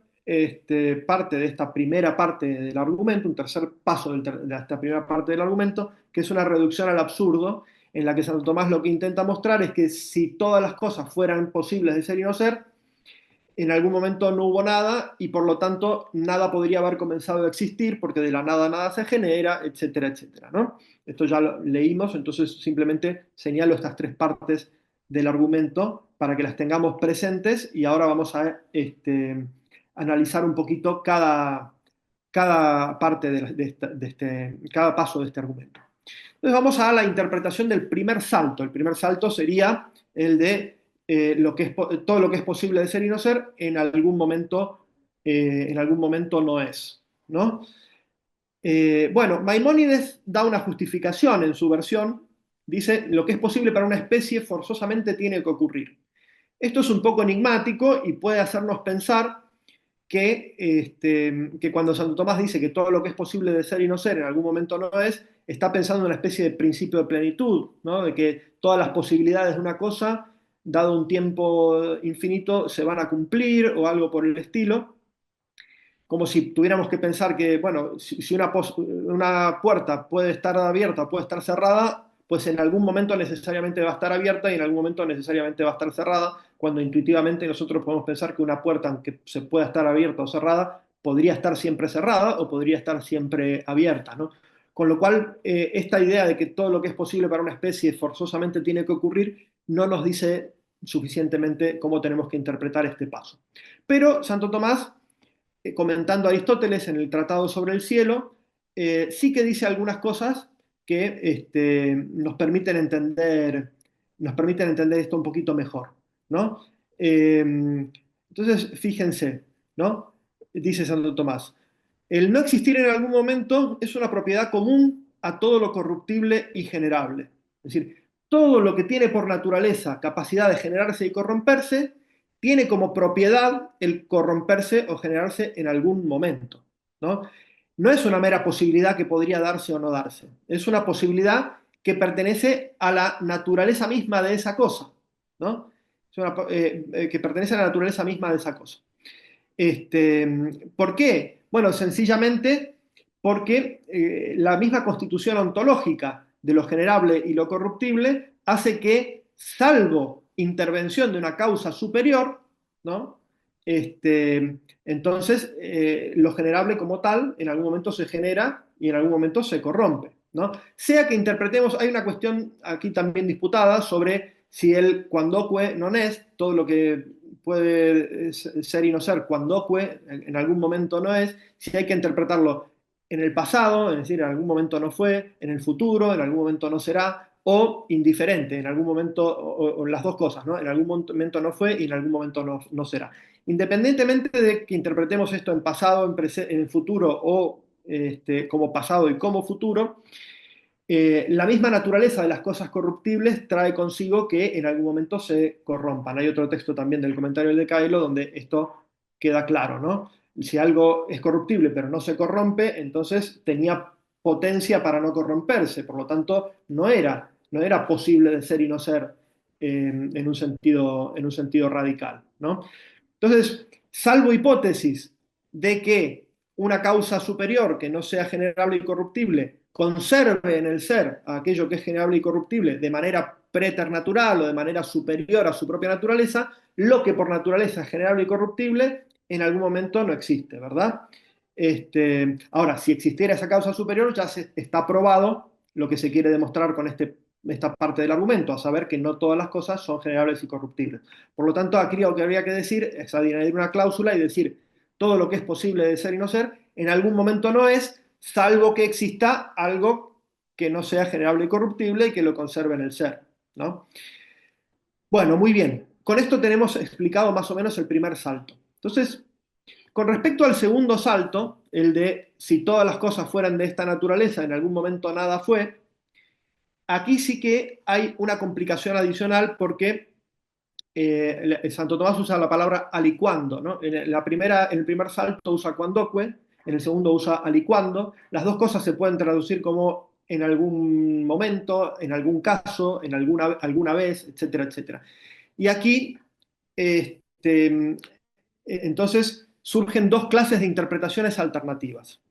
parte de esta primera parte del argumento, un tercer paso de esta primera parte del argumento, que es una reducción al absurdo, en la que Santo Tomás lo que intenta mostrar es que si todas las cosas fueran posibles de ser y no ser, en algún momento no hubo nada y por lo tanto nada podría haber comenzado a existir porque de la nada nada se genera, etcétera, etcétera, ¿no? Esto ya lo leímos, entonces simplemente señalo estas tres partes del argumento para que las tengamos presentes y ahora vamos a analizar un poquito cada parte cada paso de este argumento. Entonces vamos a la interpretación del primer salto. El primer salto sería el de todo lo que es posible de ser y no ser, en algún momento no es, ¿no? Bueno, Maimónides da una justificación en su versión, dice, lo que es posible para una especie forzosamente tiene que ocurrir. Esto es un poco enigmático y puede hacernos pensar que cuando Santo Tomás dice que todo lo que es posible de ser y no ser en algún momento no es, está pensando en una especie de principio de plenitud, ¿no? De que todas las posibilidades de una cosa, dado un tiempo infinito, se van a cumplir o algo por el estilo, como si tuviéramos que pensar que, bueno, si una puerta puede estar abierta, puede estar cerrada, pues en algún momento necesariamente va a estar abierta y en algún momento necesariamente va a estar cerrada, cuando intuitivamente nosotros podemos pensar que una puerta, aunque se pueda estar abierta o cerrada, podría estar siempre cerrada o podría estar siempre abierta, ¿no? Con lo cual, esta idea de que todo lo que es posible para una especie forzosamente tiene que ocurrir, no nos dice suficientemente cómo tenemos que interpretar este paso. Pero Santo Tomás comentando a Aristóteles en el Tratado sobre el Cielo, sí que dice algunas cosas que nos permiten entender esto un poquito mejor, ¿no? Entonces, fíjense, ¿no? Dice Santo Tomás, el no existir en algún momento es una propiedad común a todo lo corruptible y generable. Es decir, todo lo que tiene por naturaleza capacidad de generarse y corromperse, tiene como propiedad el corromperse o generarse en algún momento, ¿no? No es una mera posibilidad que podría darse o no darse, es una posibilidad que pertenece a la naturaleza misma de esa cosa, ¿no? Que pertenece a la naturaleza misma de esa cosa. ¿Por qué? Bueno, sencillamente porque la misma constitución ontológica de lo generable y lo corruptible hace que, salvo intervención de una causa superior, ¿no? Entonces, lo generable como tal en algún momento se genera y en algún momento se corrompe, ¿no? Sea que interpretemos, hay una cuestión aquí también disputada sobre si el quandoque non est, todo lo que puede ser y no ser cuandocue, en algún momento no es, si hay que interpretarlo en el pasado, es decir, en algún momento no fue, en el futuro, en algún momento no será, o indiferente, en algún momento, o las dos cosas, ¿no? En algún momento no fue y en algún momento no será. Independientemente de que interpretemos esto en pasado, en el futuro o como pasado y como futuro, la misma naturaleza de las cosas corruptibles trae consigo que en algún momento se corrompan. Hay otro texto también del comentario de Cailo donde esto queda claro, ¿no? Si algo es corruptible pero no se corrompe, entonces tenía potencia para no corromperse, por lo tanto no era posible de ser y no ser en un sentido radical, ¿no? Entonces, salvo hipótesis de que una causa superior que no sea generable y corruptible conserve en el ser a aquello que es generable y corruptible de manera preternatural o de manera superior a su propia naturaleza, lo que por naturaleza es generable y corruptible en algún momento no existe, ¿verdad? Ahora, si existiera esa causa superior, ya está probado lo que se quiere demostrar con esta parte del argumento, a saber que no todas las cosas son generables y corruptibles. Por lo tanto, aquí lo que habría que decir es añadir una cláusula y decir todo lo que es posible de ser y no ser, en algún momento no es, salvo que exista algo que no sea generable y corruptible y que lo conserve en el ser, ¿no? Bueno, muy bien. Con esto tenemos explicado más o menos el primer salto. Entonces, con respecto al segundo salto, el de si todas las cosas fueran de esta naturaleza, en algún momento nada fue, aquí sí que hay una complicación adicional porque Santo Tomás usa la palabra alicuando, ¿no? En el primer salto usa cuandoque, en el segundo usa alicuando. Las dos cosas se pueden traducir como en algún momento, en algún caso, en alguna vez, etcétera, etcétera. Y aquí, entonces, surgen dos clases de interpretaciones alternativas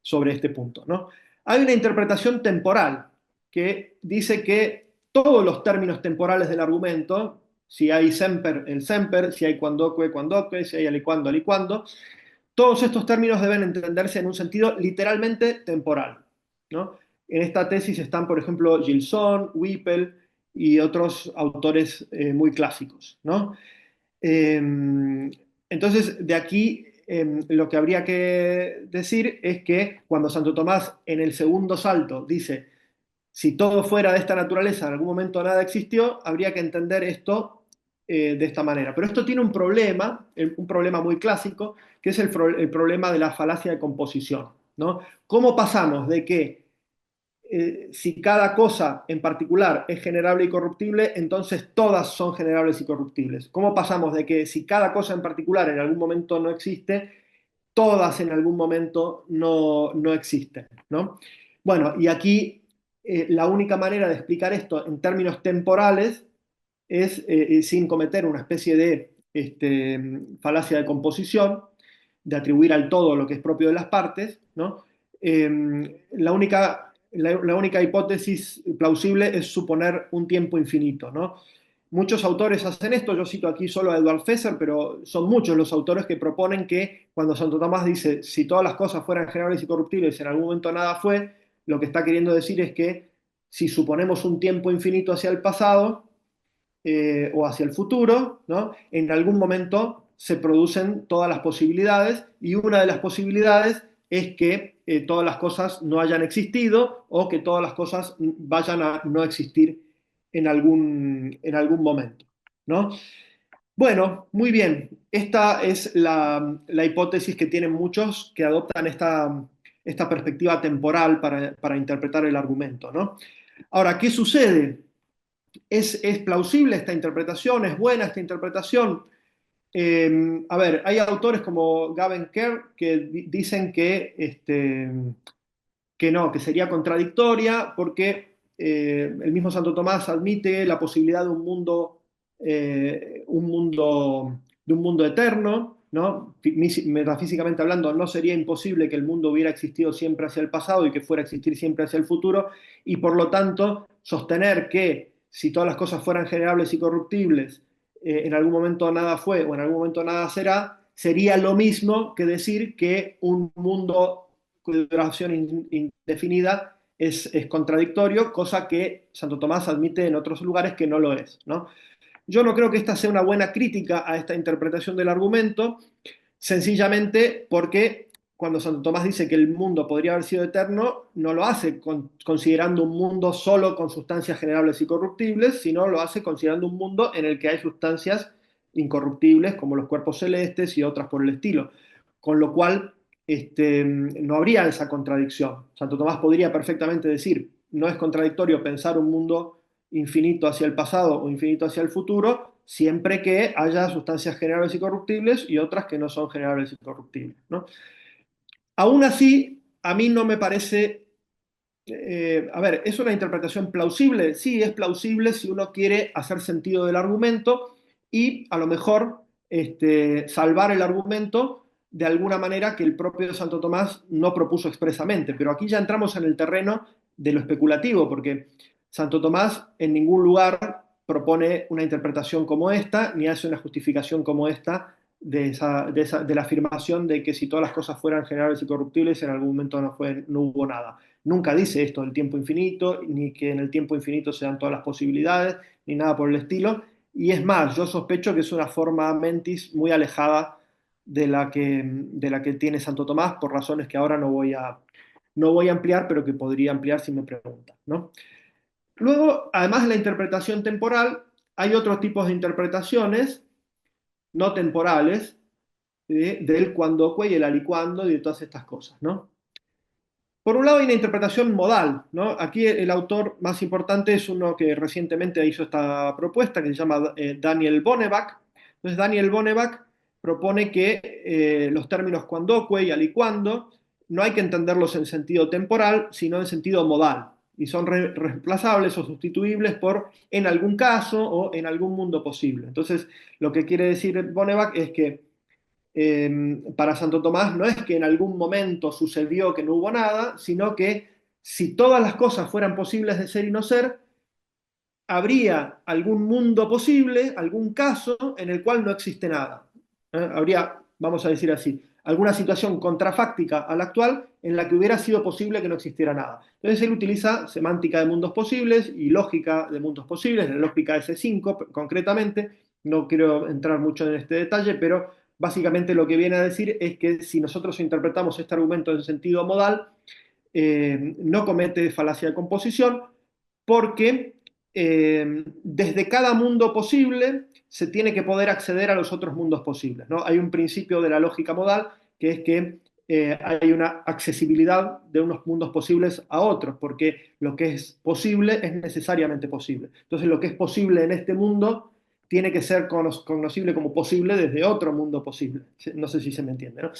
sobre este punto, ¿no? Hay una interpretación temporal que dice que todos los términos temporales del argumento, si hay semper, el semper, si hay quandoque, quandoque, si hay aliquando, aliquando, todos estos términos deben entenderse en un sentido literalmente temporal, ¿no? En esta tesis están, por ejemplo, Gilson, Whipple y otros autores muy clásicos, ¿no? Entonces, de aquí lo que habría que decir es que cuando Santo Tomás en el segundo salto dice, si todo fuera de esta naturaleza, en algún momento nada existió, habría que entender esto de esta manera. Pero esto tiene un problema muy clásico, que es el problema de la falacia de composición, ¿no? ¿Cómo pasamos de que si cada cosa en particular es generable y corruptible, entonces todas son generables y corruptibles? ¿Cómo pasamos de que si cada cosa en particular en algún momento no existe, todas en algún momento no existen, ¿no? Bueno, y aquí la única manera de explicar esto en términos temporales es sin cometer una especie de falacia de composición, de atribuir al todo lo que es propio de las partes, ¿no? La única hipótesis plausible es suponer un tiempo infinito, ¿no? Muchos autores hacen esto, yo cito aquí solo a Edward Fesser, pero son muchos los autores que proponen que cuando Santo Tomás dice si todas las cosas fueran generables y corruptibles, en algún momento nada fue, lo que está queriendo decir es que si suponemos un tiempo infinito hacia el pasado o hacia el futuro, ¿no? En algún momento se producen todas las posibilidades y una de las posibilidades es que todas las cosas no hayan existido o que todas las cosas vayan a no existir en algún momento, ¿no? Bueno, muy bien. Esta es la hipótesis que tienen muchos que adoptan esta perspectiva temporal para interpretar el argumento, ¿no? Ahora, ¿qué sucede? ¿Es plausible esta interpretación? ¿Es buena esta interpretación? A ver, hay autores como Gavin Kerr que dicen que no, que sería contradictoria porque el mismo Santo Tomás admite la posibilidad de un mundo eterno, ¿no? Metafísicamente hablando, no sería imposible que el mundo hubiera existido siempre hacia el pasado y que fuera a existir siempre hacia el futuro, y por lo tanto sostener que si todas las cosas fueran generables y corruptibles, en algún momento nada fue o en algún momento nada será, sería lo mismo que decir que un mundo de duración indefinida es contradictorio, cosa que Santo Tomás admite en otros lugares que no lo es, ¿no? Yo no creo que esta sea una buena crítica a esta interpretación del argumento, sencillamente porque cuando Santo Tomás dice que el mundo podría haber sido eterno, no lo hace considerando un mundo solo con sustancias generables y corruptibles, sino lo hace considerando un mundo en el que hay sustancias incorruptibles como los cuerpos celestes y otras por el estilo. Con lo cual, no habría esa contradicción. Santo Tomás podría perfectamente decir, no es contradictorio pensar un mundo infinito hacia el pasado o infinito hacia el futuro, siempre que haya sustancias generables y corruptibles y otras que no son generables y corruptibles, ¿no? Aún así, a mí no me parece, a ver, ¿es una interpretación plausible? Sí, es plausible si uno quiere hacer sentido del argumento y a lo mejor salvar el argumento de alguna manera que el propio Santo Tomás no propuso expresamente. Pero aquí ya entramos en el terreno de lo especulativo, porque Santo Tomás en ningún lugar propone una interpretación como esta, ni hace una justificación como esta de la afirmación de que si todas las cosas fueran generables y corruptibles, en algún momento no hubo nada. Nunca dice esto del tiempo infinito, ni que en el tiempo infinito se dan todas las posibilidades, ni nada por el estilo. Y es más, yo sospecho que es una forma mentis muy alejada de la que tiene Santo Tomás, por razones que ahora no voy a ampliar, pero que podría ampliar si me preguntan, ¿no? Luego, además de la interpretación temporal, hay otros tipos de interpretaciones no temporales del cuandoque y el alicuando y de todas estas cosas, ¿no? Por un lado hay una interpretación modal, ¿no? Aquí el autor más importante es uno que recientemente hizo esta propuesta, que se llama Daniel Bonnebach. Entonces Daniel Bonnebach propone que los términos cuandoque y alicuando no hay que entenderlos en sentido temporal, sino en sentido modal, y son reemplazables o sustituibles por en algún caso o en algún mundo posible. Entonces, lo que quiere decir Bonnebach es que para Santo Tomás no es que en algún momento sucedió que no hubo nada, sino que si todas las cosas fueran posibles de ser y no ser, habría algún mundo posible, algún caso en el cual no existe nada. Habría, vamos a decir así, alguna situación contrafáctica a la actual en la que hubiera sido posible que no existiera nada. Entonces él utiliza semántica de mundos posibles y lógica de mundos posibles, la lógica S5 concretamente. No quiero entrar mucho en este detalle, pero básicamente lo que viene a decir es que si nosotros interpretamos este argumento en sentido modal, no comete falacia de composición porque desde cada mundo posible se tiene que poder acceder a los otros mundos posibles, ¿no? Hay un principio de la lógica modal que es que hay una accesibilidad de unos mundos posibles a otros, porque lo que es posible es necesariamente posible. Entonces lo que es posible en este mundo tiene que ser conocible como posible desde otro mundo posible. No sé si se me entiende, ¿no?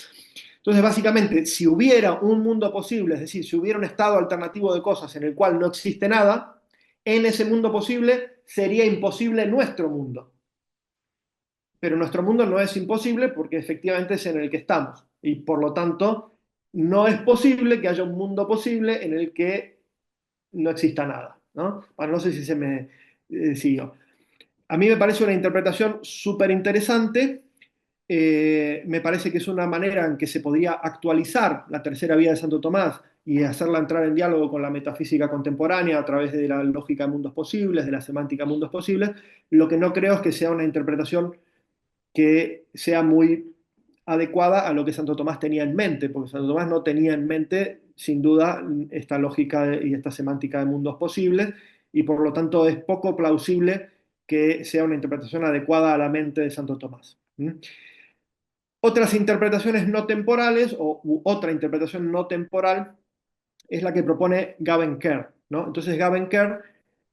Entonces, básicamente, si hubiera un mundo posible, es decir, si hubiera un estado alternativo de cosas en el cual no existe nada, en ese mundo posible sería imposible nuestro mundo. Pero nuestro mundo no es imposible porque efectivamente es en el que estamos. Y por lo tanto, no es posible que haya un mundo posible en el que no exista nada, ¿no? Bueno, no sé si se me siguió. A mí me parece una interpretación súper interesante. Me parece que es una manera en que se podría actualizar la tercera vía de Santo Tomás y hacerla entrar en diálogo con la metafísica contemporánea a través de la lógica de mundos posibles, de la semántica de mundos posibles. Lo que no creo es que sea una interpretación que sea muy adecuada a lo que Santo Tomás tenía en mente, porque Santo Tomás no tenía en mente, sin duda, esta lógica y esta semántica de mundos posibles, y por lo tanto es poco plausible que sea una interpretación adecuada a la mente de Santo Tomás. ¿Mm? Otras interpretaciones no temporales, o otra interpretación no temporal, es la que propone Gavin Kerr, ¿no? Entonces Gavin Kerr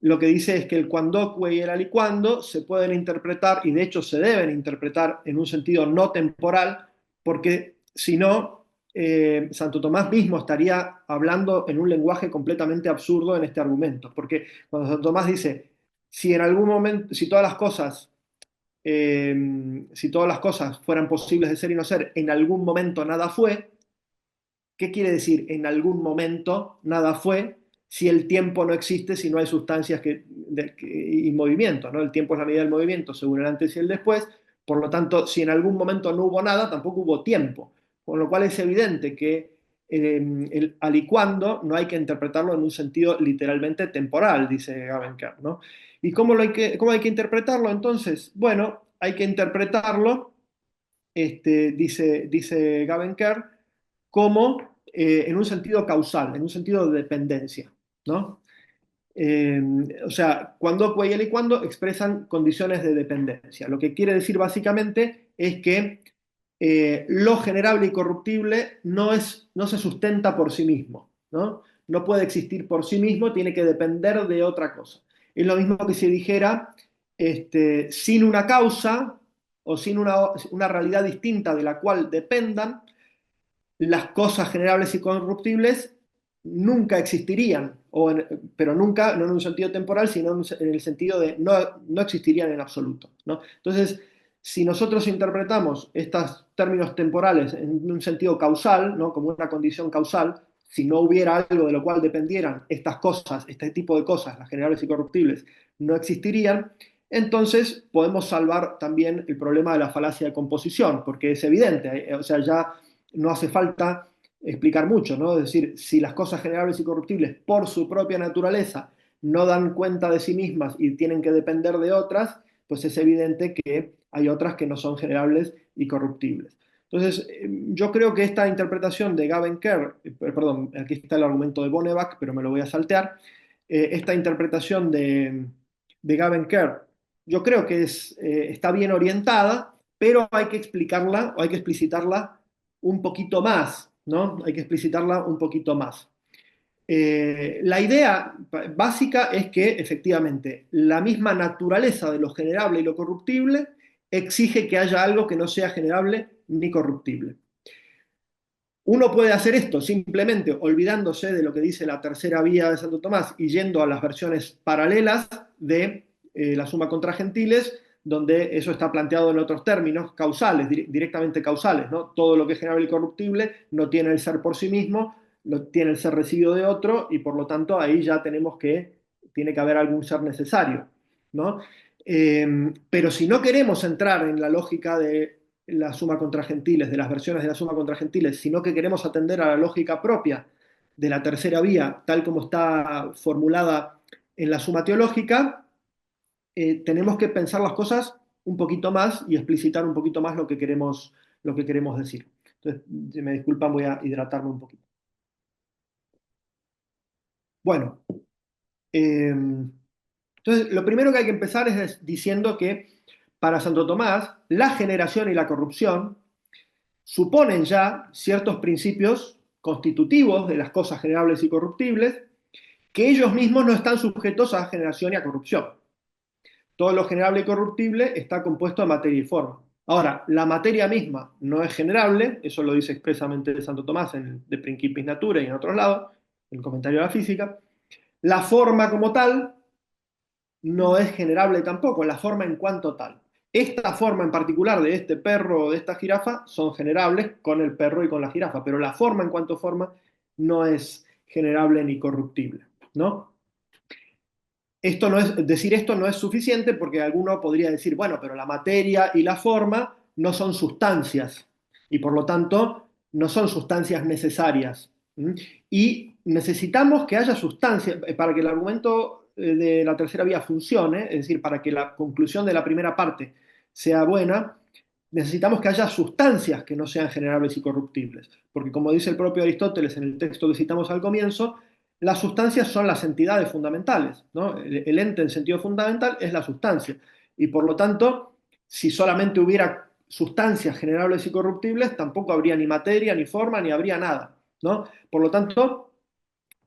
lo que dice es que el cuandoque y el alicuando se pueden interpretar, y de hecho se deben interpretar en un sentido no temporal, porque si no, Santo Tomás mismo estaría hablando en un lenguaje completamente absurdo en este argumento, porque cuando Santo Tomás dice, si en algún momento, si todas las cosas fueran posibles de ser y no ser, en algún momento nada fue. ¿Qué quiere decir en algún momento nada fue si el tiempo no existe, si no hay sustancias y movimiento, ¿no? El tiempo es la medida del movimiento según el antes y el después. Por lo tanto, si en algún momento no hubo nada, tampoco hubo tiempo. Con lo cual es evidente que el alicuando no hay que interpretarlo en un sentido literalmente temporal, dice Gavenker, ¿no? ¿Y cómo hay que interpretarlo entonces? Bueno, hay que interpretarlo, dice Gavenker, como en un sentido causal, en un sentido de dependencia, ¿no? Eh, o sea, cuando y alicuando expresan condiciones de dependencia. Lo que quiere decir básicamente es que lo generable y corruptible no se sustenta por sí mismo, ¿no? No puede existir por sí mismo, tiene que depender de otra cosa. Es lo mismo que si dijera, sin una causa o sin una realidad distinta de la cual dependan, las cosas generables y corruptibles nunca existirían, pero nunca, no en un sentido temporal, sino en el sentido de no existirían en absoluto, ¿no? Entonces, si nosotros interpretamos estos términos temporales en un sentido causal, ¿no? Como una condición causal, si no hubiera algo de lo cual dependieran estas cosas, este tipo de cosas, las generables y corruptibles, no existirían, entonces podemos salvar también el problema de la falacia de composición, porque es evidente, o sea, ya no hace falta explicar mucho, ¿no? Es decir, si las cosas generables y corruptibles por su propia naturaleza no dan cuenta de sí mismas y tienen que depender de otras, pues es evidente que hay otras que no son generables y corruptibles. Entonces, yo creo que esta interpretación de Gavin Kerr, perdón, aquí está el argumento de Bonnebach, pero me lo voy a saltear, esta interpretación de Gavin Kerr, yo creo que está bien orientada, pero hay que explicarla o hay que explicitarla un poquito más, ¿no? Hay que explicitarla un poquito más. La idea básica es que efectivamente la misma naturaleza de lo generable y lo corruptible exige que haya algo que no sea generable ni corruptible. Uno puede hacer esto simplemente olvidándose de lo que dice la tercera vía de Santo Tomás y yendo a las versiones paralelas de la suma contra gentiles, donde eso está planteado en otros términos, causales, directamente causales, ¿no? Todo lo que es generable y corruptible no tiene el ser por sí mismo, tiene el ser recibido de otro, y por lo tanto ahí ya tenemos que, tiene que haber algún ser necesario, ¿no? Pero si no queremos entrar en la lógica de la suma contra gentiles, de las versiones de la suma contra gentiles, sino que queremos atender a la lógica propia de la tercera vía, tal como está formulada en la suma teológica, tenemos que pensar las cosas un poquito más y explicitar un poquito más lo que queremos decir. Entonces, si me disculpan, voy a hidratarme un poquito. Bueno, entonces lo primero que hay que empezar es diciendo que para Santo Tomás, la generación y la corrupción suponen ya ciertos principios constitutivos de las cosas generables y corruptibles, que ellos mismos no están sujetos a generación y a corrupción. Todo lo generable y corruptible está compuesto de materia y forma. Ahora, la materia misma no es generable, eso lo dice expresamente Santo Tomás en De Principiis Natura y en otros lados, en el comentario de la física. La forma como tal no es generable tampoco, la forma en cuanto tal. Esta forma en particular de este perro o de esta jirafa son generables con el perro y con la jirafa, pero la forma en cuanto forma no es generable ni corruptible, ¿no? Decir esto no es suficiente porque alguno podría decir, bueno, pero la materia y la forma no son sustancias y por lo tanto no son sustancias necesarias. ¿Mm? Y necesitamos que haya sustancias para que el argumento de la tercera vía funcione, es decir, para que la conclusión de la primera parte sea buena, necesitamos que haya sustancias que no sean generables y corruptibles. Porque como dice el propio Aristóteles en el texto que citamos al comienzo, las sustancias son las entidades fundamentales, ¿no? El ente en sentido fundamental es la sustancia. Y por lo tanto, si solamente hubiera sustancias generables y corruptibles, tampoco habría ni materia, ni forma, ni habría nada, ¿no? Por lo tanto,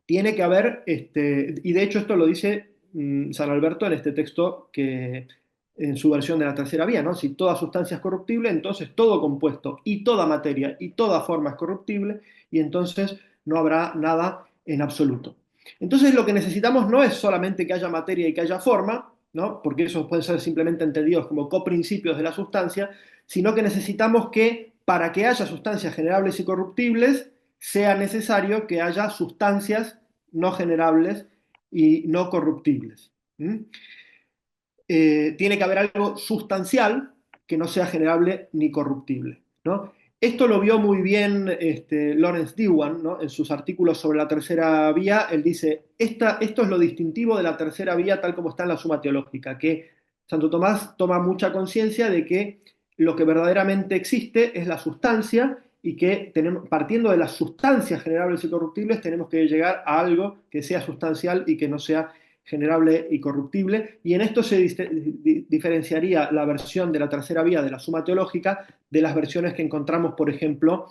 tiene que haber, y de hecho esto lo dice San Alberto en este texto que en su versión de la tercera vía, ¿no? Si toda sustancia es corruptible, entonces todo compuesto y toda materia y toda forma es corruptible y entonces no habrá nada en absoluto. Entonces lo que necesitamos no es solamente que haya materia y que haya forma, ¿no? Porque esos pueden ser simplemente entendidos como coprincipios de la sustancia, sino que necesitamos que para que haya sustancias generables y corruptibles, sea necesario que haya sustancias no generables y no corruptibles. ¿Mm? Tiene que haber algo sustancial que no sea generable ni corruptible, ¿no? Esto lo vio muy bien Lawrence Dewan, ¿no? En sus artículos sobre la tercera vía. Él dice, esto es lo distintivo de la tercera vía tal como está en la Suma Teológica, que Santo Tomás toma mucha conciencia de que lo que verdaderamente existe es la sustancia y que partiendo de las sustancias generables y corruptibles tenemos que llegar a algo que sea sustancial y que no sea generable y corruptible. Y en esto se diferenciaría la versión de la tercera vía de la Suma Teológica de las versiones que encontramos, por ejemplo,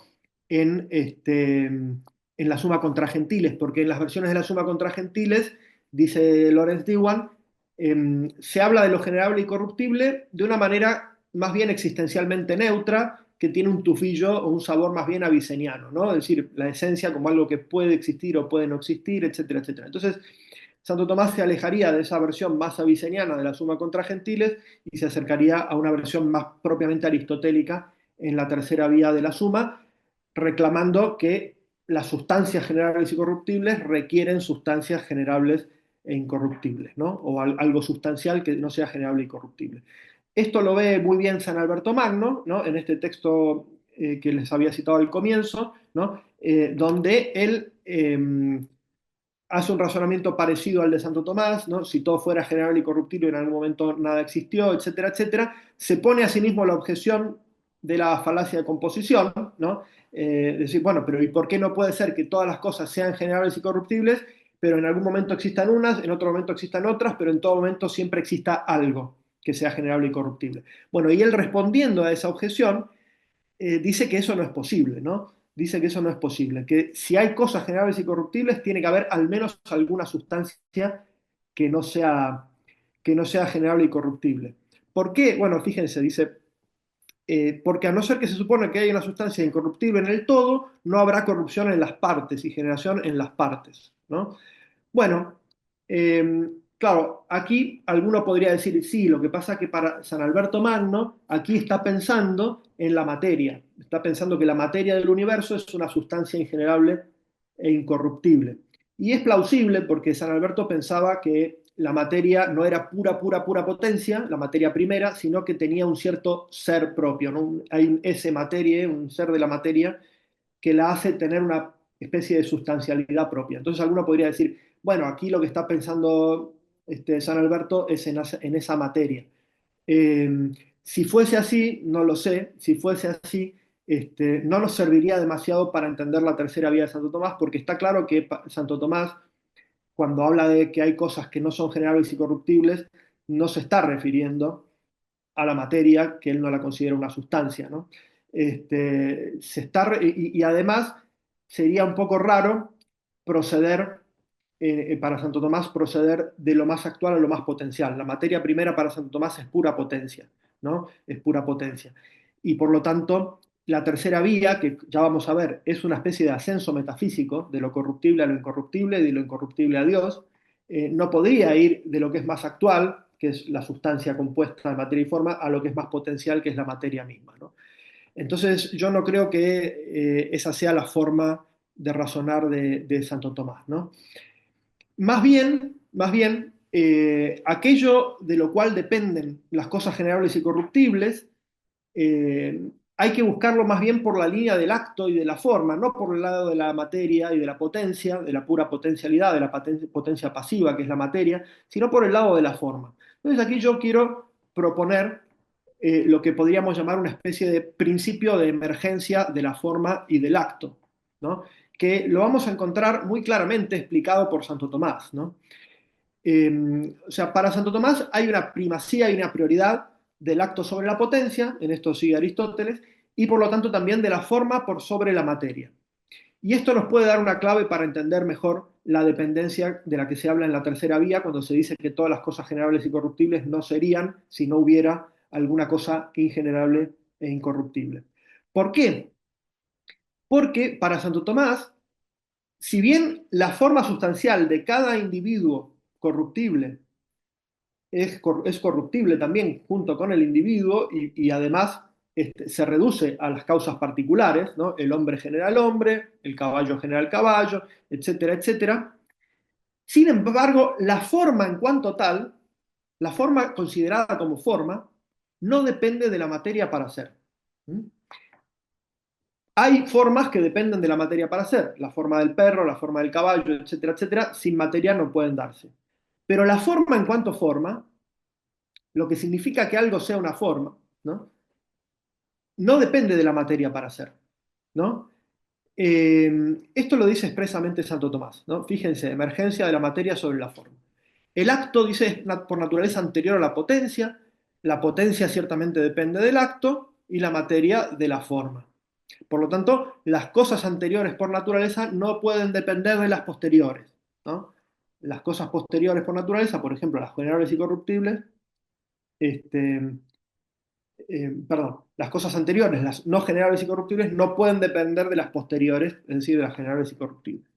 en la Suma contra Gentiles, porque en las versiones de la Suma contra Gentiles, dice Lawrence Dewan, se habla de lo generable y corruptible de una manera más bien existencialmente neutra, que tiene un tufillo o un sabor más bien aviceniano, ¿no? Es decir, la esencia como algo que puede existir o puede no existir, etcétera, etcétera. Entonces, Santo Tomás se alejaría de esa versión más aviceniana de la Suma contra Gentiles y se acercaría a una versión más propiamente aristotélica en la tercera vía de la Suma, reclamando que las sustancias generables y corruptibles requieren sustancias generables e incorruptibles, ¿no? O algo sustancial que no sea generable y corruptible. Esto lo ve muy bien San Alberto Magno, ¿no? En este texto que les había citado al comienzo, ¿no? Donde él hace un razonamiento parecido al de Santo Tomás, ¿no? Si todo fuera generable y corruptible, en algún momento nada existió, etcétera, etcétera. Se pone a sí mismo la objeción de la falacia de composición, ¿no? Decir, bueno, pero ¿y por qué no puede ser que todas las cosas sean generables y corruptibles, pero en algún momento existan unas, en otro momento existan otras, pero en todo momento siempre exista algo que sea generable y corruptible? Bueno, y él respondiendo a esa objeción, dice que eso no es posible, ¿no? Dice que eso no es posible, que si hay cosas generables y corruptibles, tiene que haber al menos alguna sustancia que no sea, que no sea generable y corruptible. ¿Por qué? Bueno, fíjense, dice, porque a no ser que se supone que hay una sustancia incorruptible en el todo, no habrá corrupción en las partes y generación en las partes, ¿no? Bueno, claro, aquí alguno podría decir, sí, lo que pasa es que para San Alberto Magno, aquí está pensando en la materia, está pensando que la materia del universo es una sustancia ingenerable e incorruptible. Y es plausible porque San Alberto pensaba que la materia no era pura, pura, pura potencia, la materia primera, sino que tenía un cierto ser propio, ¿no? Hay un ese materia, un ser de la materia, que la hace tener una especie de sustancialidad propia. Entonces alguno podría decir, bueno, aquí lo que está pensando San Alberto es en esa materia. Eh, si fuese así, no lo sé, si fuese así, no nos serviría demasiado para entender la tercera vía de Santo Tomás, porque está claro que Santo Tomás, cuando habla de que hay cosas que no son generables y corruptibles, no se está refiriendo a la materia, que él no la considera una sustancia, ¿no? Y además sería un poco raro proceder, para Santo Tomás, proceder de lo más actual a lo más potencial. La materia primera para Santo Tomás es pura potencia, ¿no? Es pura potencia. Y por lo tanto, la tercera vía, que ya vamos a ver, es una especie de ascenso metafísico, de lo corruptible a lo incorruptible, de lo incorruptible a Dios, no podría ir de lo que es más actual, que es la sustancia compuesta de materia y forma, a lo que es más potencial, que es la materia misma, ¿no? Entonces, yo no creo que esa sea la forma de razonar de Santo Tomás, ¿no? Más bien aquello de lo cual dependen las cosas generables y corruptibles, hay que buscarlo más bien por la línea del acto y de la forma, no por el lado de la materia y de la potencia, de la pura potencialidad, de la potencia pasiva que es la materia, sino por el lado de la forma. Entonces aquí yo quiero proponer lo que podríamos llamar una especie de principio de emergencia de la forma y del acto, ¿no? Que lo vamos a encontrar muy claramente explicado por Santo Tomás, ¿no? O sea, para Santo Tomás hay una primacía y una prioridad del acto sobre la potencia, en esto sigue Aristóteles, y por lo tanto también de la forma por sobre la materia. Y esto nos puede dar una clave para entender mejor la dependencia de la que se habla en la tercera vía, cuando se dice que todas las cosas generables y corruptibles no serían si no hubiera alguna cosa ingenerable e incorruptible. ¿Por qué? Porque para Santo Tomás, si bien la forma sustancial de cada individuo corruptible es corruptible también junto con el individuo y además se reduce a las causas particulares, ¿no? El hombre genera al hombre, el caballo genera al caballo, etcétera, etcétera. Sin embargo, la forma en cuanto tal, la forma considerada como forma, no depende de la materia para ser. ¿Mm? Hay formas que dependen de la materia para ser, la forma del perro, la forma del caballo, etcétera, etcétera, sin materia no pueden darse. Pero la forma en cuanto forma, lo que significa que algo sea una forma, ¿no? No depende de la materia para ser, ¿no? Esto lo dice expresamente Santo Tomás, ¿no? Fíjense, emergencia de la materia sobre la forma. El acto, dice, es por naturaleza anterior a la potencia ciertamente depende del acto y la materia de la forma. Por lo tanto, las cosas anteriores por naturaleza no pueden depender de las posteriores, ¿no? Las cosas posteriores por naturaleza, por ejemplo, las generables y corruptibles, este, perdón, las cosas anteriores, las no generables y corruptibles, no pueden depender de las posteriores, es decir, de las generables y corruptibles.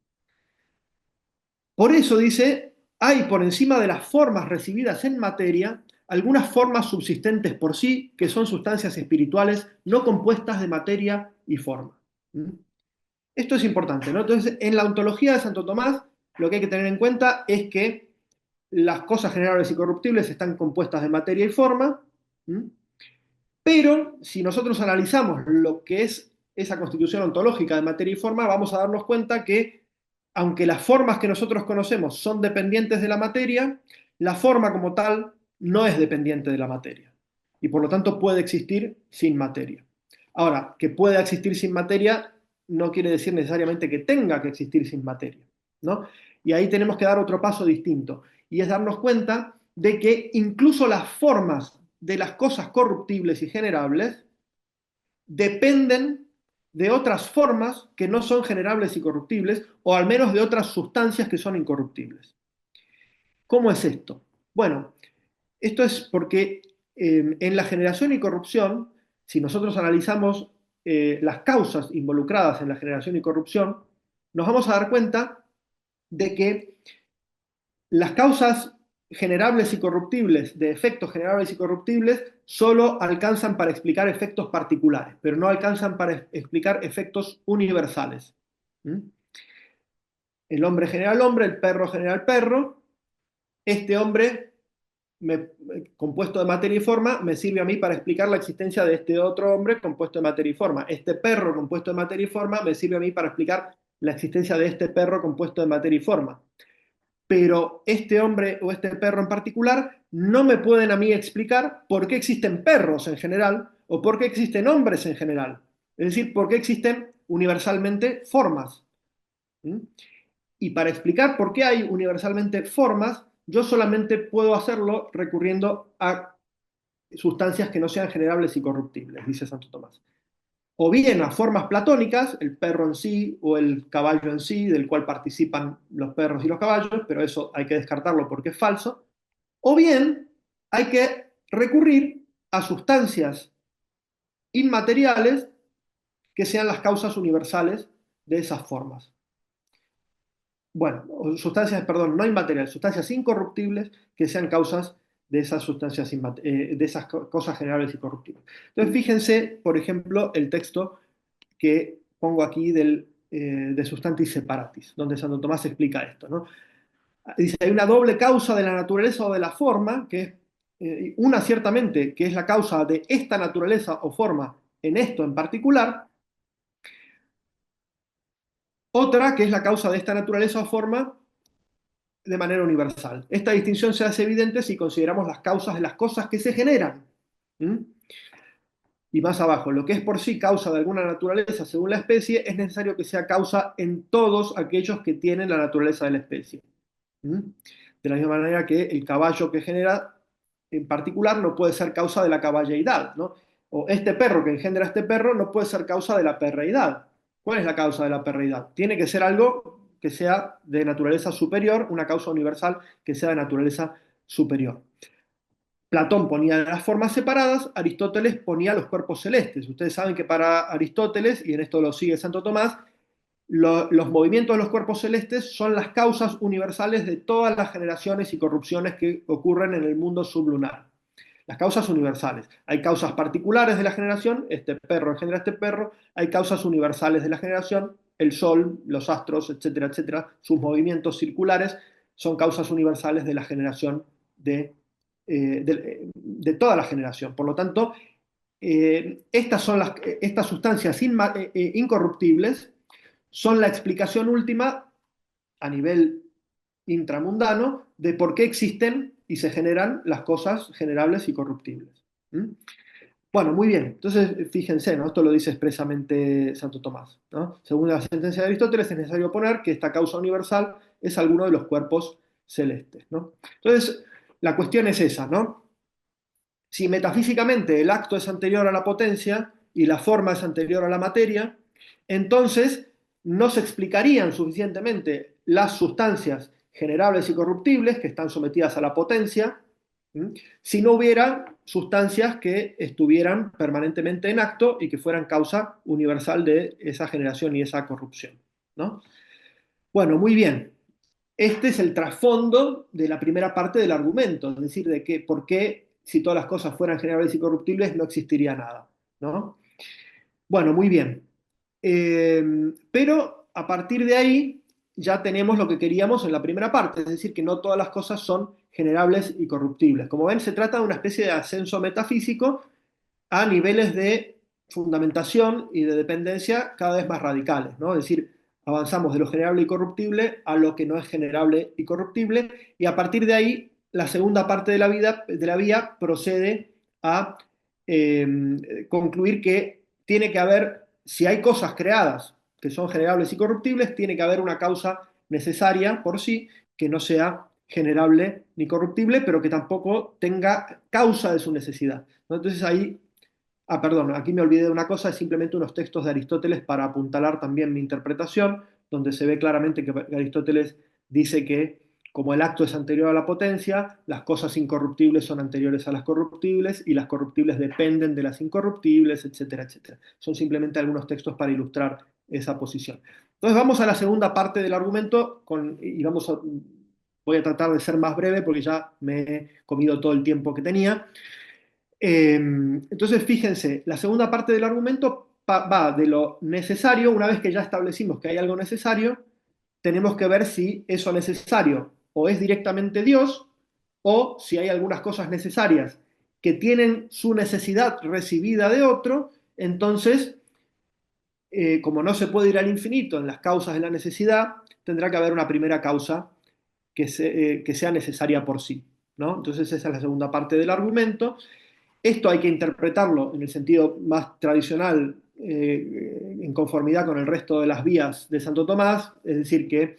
Por eso dice, hay por encima de las formas recibidas en materia, algunas formas subsistentes por sí, que son sustancias espirituales no compuestas de materia y forma. ¿Mm? Esto es importante, ¿no? Entonces, en la ontología de Santo Tomás, lo que hay que tener en cuenta es que las cosas generables y corruptibles están compuestas de materia y forma, ¿Mm? Pero si nosotros analizamos lo que es esa constitución ontológica de materia y forma, vamos a darnos cuenta que, aunque las formas que nosotros conocemos son dependientes de la materia, la forma como tal no es dependiente de la materia. Y por lo tanto puede existir sin materia. Ahora, que pueda existir sin materia no quiere decir necesariamente que tenga que existir sin materia, ¿no? Y ahí tenemos que dar otro paso distinto, y es darnos cuenta de que incluso las formas de las cosas corruptibles y generables dependen de otras formas que no son generables y corruptibles, o al menos de otras sustancias que son incorruptibles. ¿Cómo es esto? Bueno, esto es porque en la generación y corrupción, si nosotros analizamos las causas involucradas en la generación y corrupción, nos vamos a dar cuenta de que las causas generables y corruptibles de efectos generables y corruptibles solo alcanzan para explicar efectos particulares, pero no alcanzan para explicar efectos universales. ¿Mm? El hombre genera al hombre, el perro genera al perro. Este hombre compuesto de materia y forma me sirve a mí para explicar la existencia de este otro hombre compuesto de materia y forma. Este perro compuesto de materia y forma me sirve a mí para explicar la existencia de este perro compuesto de materia y forma. Pero este hombre o este perro en particular no me pueden a mí explicar por qué existen perros en general o por qué existen hombres en general. Es decir, por qué existen universalmente formas. ¿Mm? Y para explicar por qué hay universalmente formas, yo solamente puedo hacerlo recurriendo a sustancias que no sean generables y corruptibles, dice Santo Tomás. O bien a formas platónicas, el perro en sí o el caballo en sí, del cual participan los perros y los caballos, pero eso hay que descartarlo porque es falso. O bien hay que recurrir a sustancias inmateriales que sean las causas universales de esas formas. Bueno, sustancias, perdón, no inmateriales, sustancias incorruptibles que sean causas de esas sustancias, de esas cosas generables y corruptibles. Entonces, fíjense, por ejemplo, el texto que pongo aquí de Sustantis Separatis, donde Santo Tomás explica esto, ¿no? Dice, hay una doble causa de la naturaleza o de la forma, que es una ciertamente, que es la causa de esta naturaleza o forma en esto en particular, otra que es la causa de esta naturaleza o forma de manera universal. Esta distinción se hace evidente si consideramos las causas de las cosas que se generan. ¿Mm? Y más abajo, lo que es por sí causa de alguna naturaleza según la especie, es necesario que sea causa en todos aquellos que tienen la naturaleza de la especie. ¿Mm? De la misma manera que el caballo que genera, en particular, no puede ser causa de la caballeidad, ¿no? O este perro que engendra este perro no puede ser causa de la perreidad. ¿Cuál es la causa de la perreidad? Tiene que ser algo que sea de naturaleza superior, una causa universal que sea de naturaleza superior. Platón ponía las formas separadas, Aristóteles ponía los cuerpos celestes. Ustedes saben que para Aristóteles, y en esto lo sigue Santo Tomás, los movimientos de los cuerpos celestes son las causas universales de todas las generaciones y corrupciones que ocurren en el mundo sublunar. Las causas universales. Hay causas particulares de la generación, este perro engendra este perro, hay causas universales de la generación, el sol, los astros, etcétera, etcétera, sus movimientos circulares son causas universales de la generación de toda la generación. Por lo tanto, estas sustancias incorruptibles son la explicación última a nivel intramundano de por qué existen y se generan las cosas generables y corruptibles. ¿Mm? Bueno, muy bien. Entonces, fíjense, ¿no? Esto lo dice expresamente Santo Tomás, ¿no? Según la sentencia de Aristóteles, es necesario poner que esta causa universal es alguno de los cuerpos celestes, ¿no? Entonces, la cuestión es esa, ¿no? Si metafísicamente el acto es anterior a la potencia y la forma es anterior a la materia, entonces no se explicarían suficientemente las sustancias generables y corruptibles que están sometidas a la potencia, ¿m? Si no hubiera sustancias que estuvieran permanentemente en acto y que fueran causa universal de esa generación y esa corrupción, ¿no? Bueno, muy bien. Este es el trasfondo de la primera parte del argumento, es decir, de que por qué si todas las cosas fueran generables y corruptibles no existiría nada, ¿no? Bueno, muy bien. Pero a partir de ahí ya tenemos lo que queríamos en la primera parte, es decir, que no todas las cosas son generables y corruptibles. Como ven, se trata de una especie de ascenso metafísico a niveles de fundamentación y de dependencia cada vez más radicales, ¿no? Es decir, avanzamos de lo generable y corruptible a lo que no es generable y corruptible, y a partir de ahí la segunda parte de la vía procede a concluir que tiene que haber, si hay cosas creadas que son generables y corruptibles, tiene que haber una causa necesaria por sí que no sea generable ni corruptible, pero que tampoco tenga causa de su necesidad, ¿no? Entonces ahí perdón, aquí me olvidé de una cosa, es simplemente unos textos de Aristóteles para apuntalar también mi interpretación, donde se ve claramente que Aristóteles dice que como el acto es anterior a la potencia, las cosas incorruptibles son anteriores a las corruptibles y las corruptibles dependen de las incorruptibles, etcétera, etcétera. Son simplemente algunos textos para ilustrar esa posición. Entonces vamos a la segunda parte del argumento y voy a tratar de ser más breve porque ya me he comido todo el tiempo que tenía. Entonces, fíjense, la segunda parte del argumento va de lo necesario, una vez que ya establecimos que hay algo necesario, tenemos que ver si eso necesario o es directamente Dios, o si hay algunas cosas necesarias que tienen su necesidad recibida de otro, entonces, como no se puede ir al infinito en las causas de la necesidad, tendrá que haber una primera causa que sea necesaria por sí, ¿no? Entonces, esa es la segunda parte del argumento. Esto hay que interpretarlo en el sentido más tradicional, en conformidad con el resto de las vías de Santo Tomás, es decir, que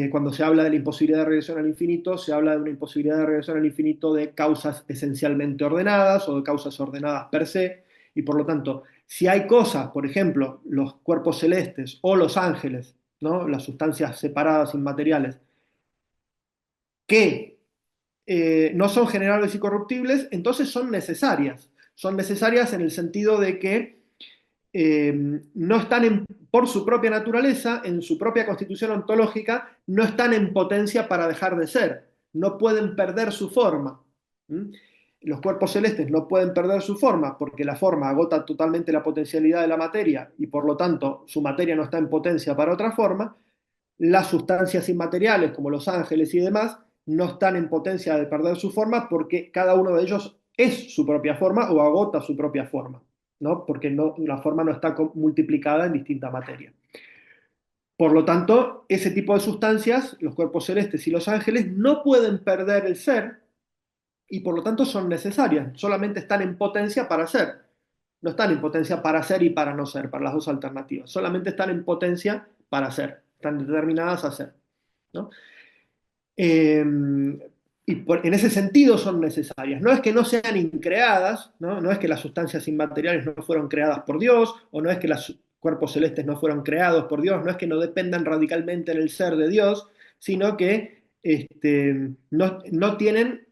cuando se habla de la imposibilidad de regresión al infinito, se habla de una imposibilidad de regresión al infinito de causas esencialmente ordenadas o de causas ordenadas per se, y por lo tanto, si hay cosas, por ejemplo, los cuerpos celestes o los ángeles, ¿no? Las sustancias separadas inmateriales, que no son generables y corruptibles, entonces son necesarias. Son necesarias en el sentido de que no están por su propia naturaleza, en su propia constitución ontológica, no están en potencia para dejar de ser. No pueden perder su forma. ¿Mm? Los cuerpos celestes no pueden perder su forma porque la forma agota totalmente la potencialidad de la materia y por lo tanto su materia no está en potencia para otra forma. Las sustancias inmateriales, como los ángeles y demás, no están en potencia de perder su forma porque cada uno de ellos es su propia forma o agota su propia forma, ¿no? Porque la forma no está multiplicada en distinta materia. Por lo tanto, ese tipo de sustancias, los cuerpos celestes y los ángeles, no pueden perder el ser y por lo tanto son necesarias, solamente están en potencia para ser. No están en potencia para ser y para no ser, para las dos alternativas. Solamente están en potencia para ser, están determinadas a ser, ¿no? Eh, en ese sentido son necesarias. No es que no sean increadas, ¿no? No es que las sustancias inmateriales no fueron creadas por Dios, o no es que los cuerpos celestes no fueron creados por Dios, no es que no dependan radicalmente en el ser de Dios, sino que no tienen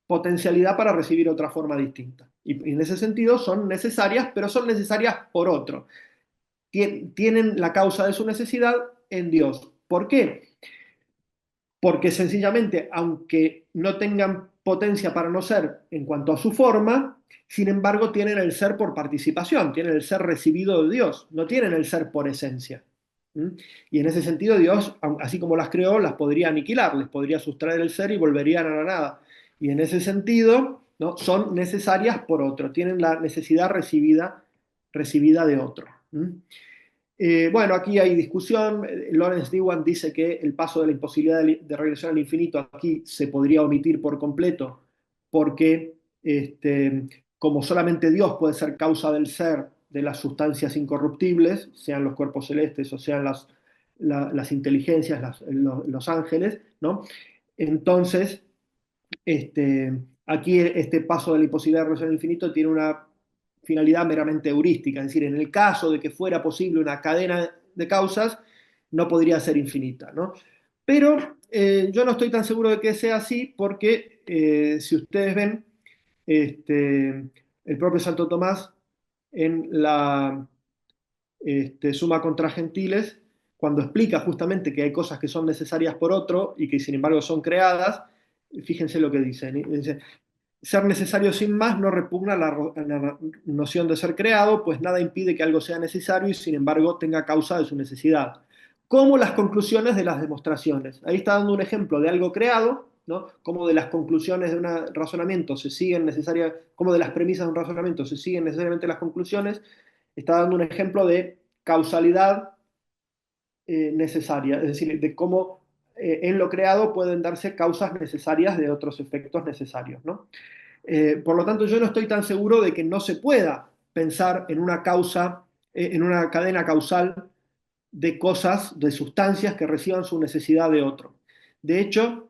potencialidad para recibir otra forma distinta. Y en ese sentido son necesarias, pero son necesarias por otro. Tienen la causa de su necesidad en Dios. ¿Por qué? Porque sencillamente, aunque no tengan potencia para no ser en cuanto a su forma, sin embargo tienen el ser por participación, tienen el ser recibido de Dios, no tienen el ser por esencia. ¿Mm? Y en ese sentido Dios, así como las creó, las podría aniquilar, les podría sustraer el ser y volverían a la nada. Y en ese sentido, ¿no? Son necesarias por otro, tienen la necesidad recibida de otro. Bueno, aquí hay discusión. Lawrence Dewan dice que el paso de la imposibilidad de regresión al infinito aquí se podría omitir por completo porque como solamente Dios puede ser causa del ser de las sustancias incorruptibles, sean los cuerpos celestes o sean las inteligencias, los ángeles, ¿no? Entonces, aquí este paso de la imposibilidad de regresión al infinito tiene una finalidad meramente heurística, es decir, en el caso de que fuera posible una cadena de causas, no podría ser infinita, ¿no? Pero yo no estoy tan seguro de que sea así porque si ustedes ven, el propio Santo Tomás en la Suma contra Gentiles, cuando explica justamente que hay cosas que son necesarias por otro y que sin embargo son creadas, fíjense lo que dice. Dice, ser necesario sin más no repugna la noción de ser creado, pues nada impide que algo sea necesario y sin embargo tenga causa de su necesidad. Como las conclusiones de las demostraciones. Ahí está dando un ejemplo de algo creado, ¿no? Como de las conclusiones de un razonamiento se siguen necesarias, como de las premisas de un razonamiento se siguen necesariamente las conclusiones. Está dando un ejemplo de causalidad necesaria, es decir, de cómo en lo creado pueden darse causas necesarias de otros efectos necesarios, ¿no? Por lo tanto, yo no estoy tan seguro de que no se pueda pensar en una causa, en una cadena causal de cosas, de sustancias que reciban su necesidad de otro. De hecho,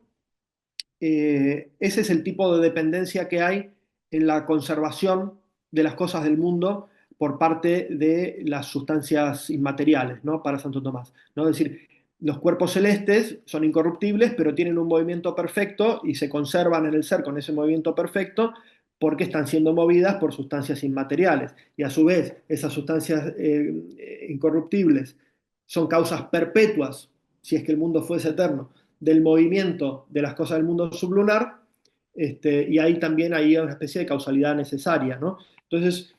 ese es el tipo de dependencia que hay en la conservación de las cosas del mundo por parte de las sustancias inmateriales, ¿no? Para Santo Tomás, ¿no? Es decir, los cuerpos celestes son incorruptibles, pero tienen un movimiento perfecto y se conservan en el ser con ese movimiento perfecto porque están siendo movidas por sustancias inmateriales. Y a su vez, esas sustancias incorruptibles son causas perpetuas, si es que el mundo fuese eterno, del movimiento de las cosas del mundo sublunar, y ahí también hay una especie de causalidad necesaria, ¿no? Entonces,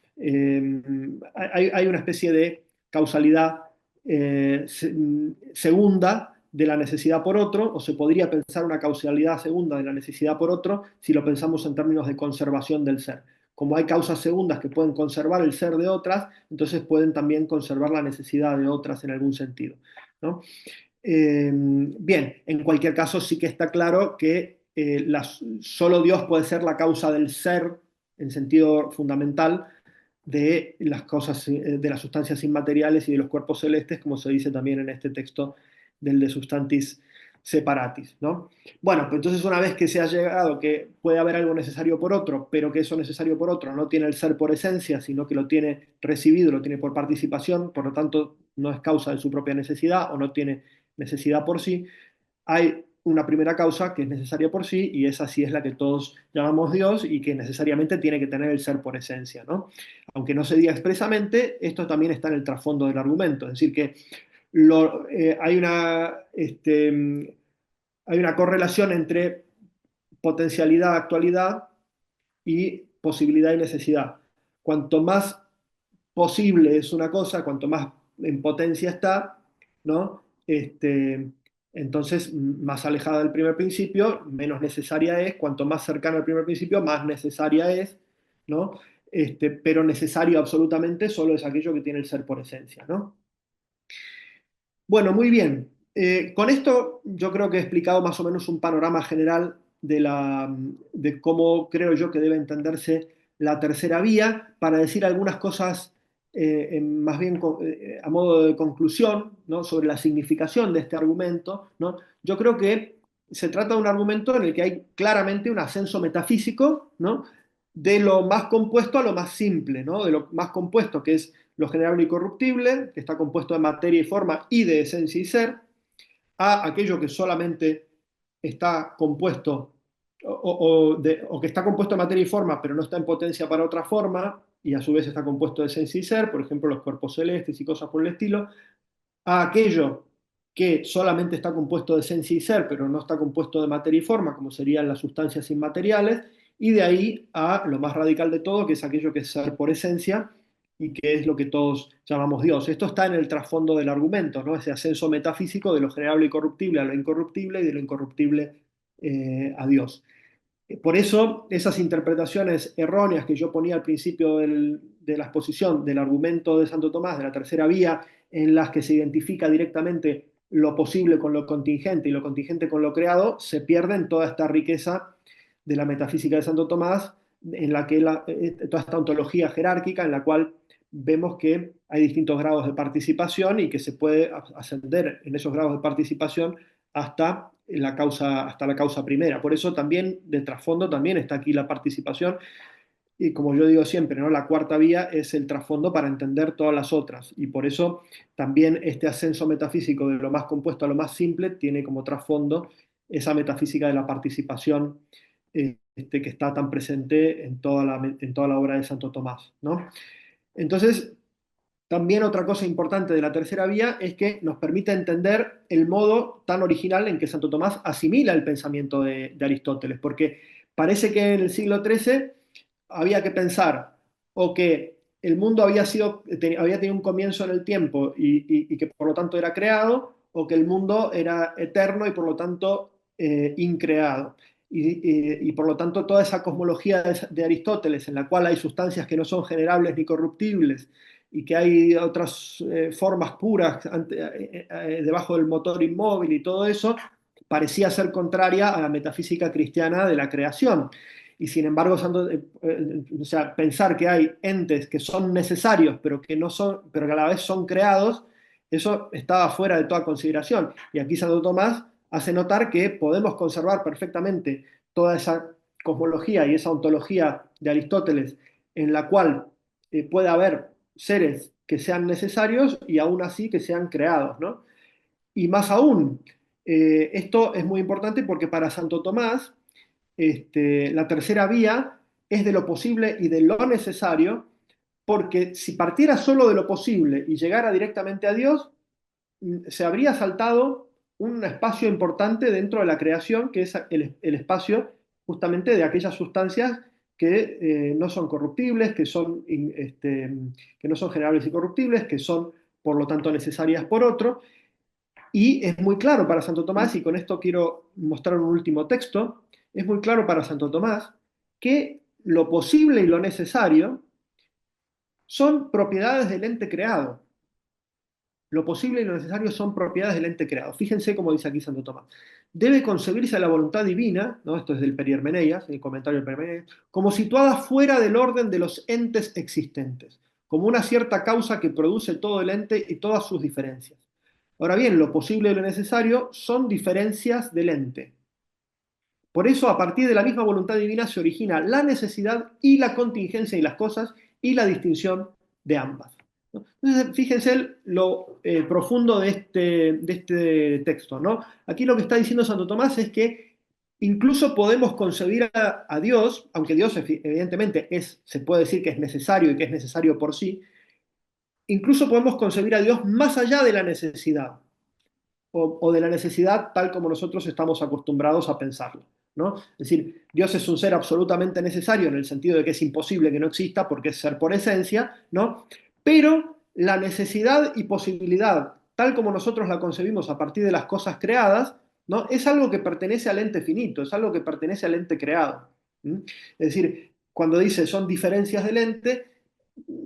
hay una especie de causalidad segunda de la necesidad por otro, o se podría pensar una causalidad segunda de la necesidad por otro si lo pensamos en términos de conservación del ser. Como hay causas segundas que pueden conservar el ser de otras, entonces pueden también conservar la necesidad de otras en algún sentido, ¿no? Bien, en cualquier caso sí que está claro que solo Dios puede ser la causa del ser en sentido fundamental de las cosas, de las sustancias inmateriales y de los cuerpos celestes, como se dice también en este texto del De Substantis Separatis, ¿no? Bueno, pues entonces una vez que se ha llegado que puede haber algo necesario por otro, pero que eso necesario por otro no tiene el ser por esencia, sino que lo tiene recibido, lo tiene por participación, por lo tanto no es causa de su propia necesidad o no tiene necesidad por sí, hay una primera causa que es necesaria por sí y esa sí es la que todos llamamos Dios y que necesariamente tiene que tener el ser por esencia, ¿no? Aunque no se diga expresamente, esto también está en el trasfondo del argumento, es decir, que hay una correlación entre potencialidad, actualidad y posibilidad y necesidad. Cuanto más posible es una cosa, cuanto más en potencia está, ¿no? Entonces, más alejada del primer principio, menos necesaria es, cuanto más cercana al primer principio, más necesaria es, ¿no? Pero necesario absolutamente solo es aquello que tiene el ser por esencia, ¿no? Bueno, muy bien. Con esto yo creo que he explicado más o menos un panorama general de cómo creo yo que debe entenderse la tercera vía, para decir algunas cosas más bien a modo de conclusión, ¿no? Sobre la significación de este argumento, ¿no? Yo creo que se trata de un argumento en el que hay claramente un ascenso metafísico, ¿no? De lo más compuesto a lo más simple, ¿no? De lo más compuesto, que es lo generable y corruptible, que está compuesto de materia y forma y de esencia y ser, a aquello que solamente está compuesto o que está compuesto de materia y forma, pero no está en potencia para otra forma, y a su vez está compuesto de esencia y ser, por ejemplo, los cuerpos celestes y cosas por el estilo, a aquello que solamente está compuesto de esencia y ser, pero no está compuesto de materia y forma, como serían las sustancias inmateriales, y de ahí a lo más radical de todo, que es aquello que es ser por esencia y que es lo que todos llamamos Dios. Esto está en el trasfondo del argumento, ¿no? Ese ascenso metafísico de lo generable y corruptible a lo incorruptible y de lo incorruptible a Dios. Por eso, esas interpretaciones erróneas que yo ponía al principio de la exposición del argumento de Santo Tomás, de la tercera vía, en las que se identifica directamente lo posible con lo contingente y lo contingente con lo creado, se pierden toda esta riqueza de la metafísica de Santo Tomás, en la que toda esta ontología jerárquica, en la cual vemos que hay distintos grados de participación y que se puede ascender en esos grados de participación hasta la causa primera. Por eso también, de trasfondo, también está aquí la participación. Y como yo digo siempre, ¿no? La cuarta vía es el trasfondo para entender todas las otras. Y por eso también este ascenso metafísico de lo más compuesto a lo más simple tiene como trasfondo esa metafísica de la participación que está tan presente en toda la obra de Santo Tomás, ¿no? Entonces, también otra cosa importante de la tercera vía es que nos permite entender el modo tan original en que Santo Tomás asimila el pensamiento de Aristóteles, porque parece que en el siglo XIII había que pensar o que el mundo había tenido un comienzo en el tiempo y que por lo tanto era creado, o que el mundo era eterno y por lo tanto increado. Y por lo tanto toda esa cosmología de Aristóteles, en la cual hay sustancias que no son generables ni corruptibles, y que hay otras formas puras debajo del motor inmóvil y todo eso, parecía ser contraria a la metafísica cristiana de la creación. Y sin embargo, o sea, pensar que hay entes que son necesarios, pero que a la vez son creados, eso estaba fuera de toda consideración. Y aquí Santo Tomás hace notar que podemos conservar perfectamente toda esa cosmología y esa ontología de Aristóteles, en la cual puede haber seres que sean necesarios y aún así que sean creados, ¿no? Y más aún, esto es muy importante porque para Santo Tomás, la tercera vía es de lo posible y de lo necesario, porque si partiera solo de lo posible y llegara directamente a Dios, se habría saltado un espacio importante dentro de la creación, que es el espacio justamente de aquellas sustancias que no son corruptibles, que no son generables y corruptibles, que son por lo tanto necesarias por otro. Y es muy claro para Santo Tomás, y con esto quiero mostrar un último texto, es muy claro para Santo Tomás que lo posible y lo necesario son propiedades del ente creado. Lo posible y lo necesario son propiedades del ente creado. Fíjense cómo dice aquí Santo Tomás. Debe concebirse la voluntad divina, ¿no? Esto es del Perihermeneias, el comentario del Perihermeneias, como situada fuera del orden de los entes existentes, como una cierta causa que produce todo el ente y todas sus diferencias. Ahora bien, lo posible y lo necesario son diferencias del ente. Por eso, a partir de la misma voluntad divina se origina la necesidad y la contingencia de las cosas y la distinción de ambas. ¿No? Entonces, fíjense lo profundo de este texto, ¿no? Aquí lo que está diciendo Santo Tomás es que incluso podemos concebir a Dios, aunque Dios evidentemente se puede decir que es necesario y que es necesario por sí, incluso podemos concebir a Dios más allá de la necesidad o de la necesidad tal como nosotros estamos acostumbrados a pensarlo, ¿no? Es decir, Dios es un ser absolutamente necesario en el sentido de que es imposible que no exista porque es ser por esencia, ¿no? Pero la necesidad y posibilidad, tal como nosotros la concebimos a partir de las cosas creadas, ¿no? Es algo que pertenece al ente finito, es algo que pertenece al ente creado. ¿Mm? Es decir, cuando dice son diferencias del ente,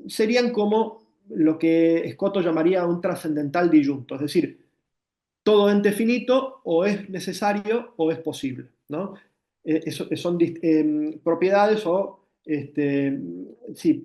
serían como lo que Escoto llamaría un trascendental disyunto, es decir, todo ente finito o es necesario o es posible, ¿no? Son propiedades o sí,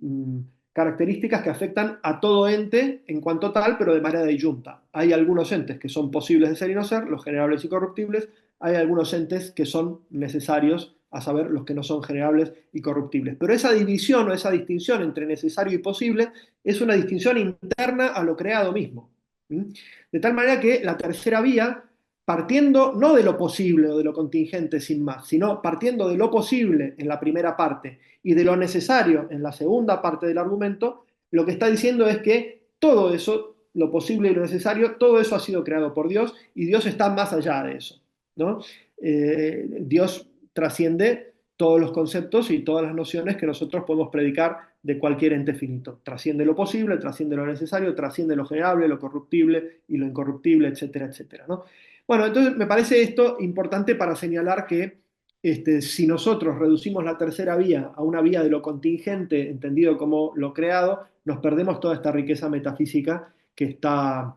características que afectan a todo ente en cuanto tal, pero de manera disyunta. Hay algunos entes que son posibles de ser y no ser, los generables y corruptibles. Hay algunos entes que son necesarios, a saber, los que no son generables y corruptibles. Pero esa división o esa distinción entre necesario y posible es una distinción interna a lo creado mismo. ¿Mm? De tal manera que la tercera vía, partiendo no de lo posible o de lo contingente sin más, sino partiendo de lo posible en la primera parte y de lo necesario en la segunda parte del argumento, lo que está diciendo es que todo eso, lo posible y lo necesario, todo eso ha sido creado por Dios y Dios está más allá de eso, ¿no? Dios trasciende todos los conceptos y todas las nociones que nosotros podemos predicar de cualquier ente finito. Trasciende lo posible, trasciende lo necesario, trasciende lo generable, lo corruptible y lo incorruptible, etcétera, etcétera, ¿no? Bueno, entonces me parece esto importante para señalar que Si nosotros reducimos la tercera vía a una vía de lo contingente, entendido como lo creado, nos perdemos toda esta riqueza metafísica que está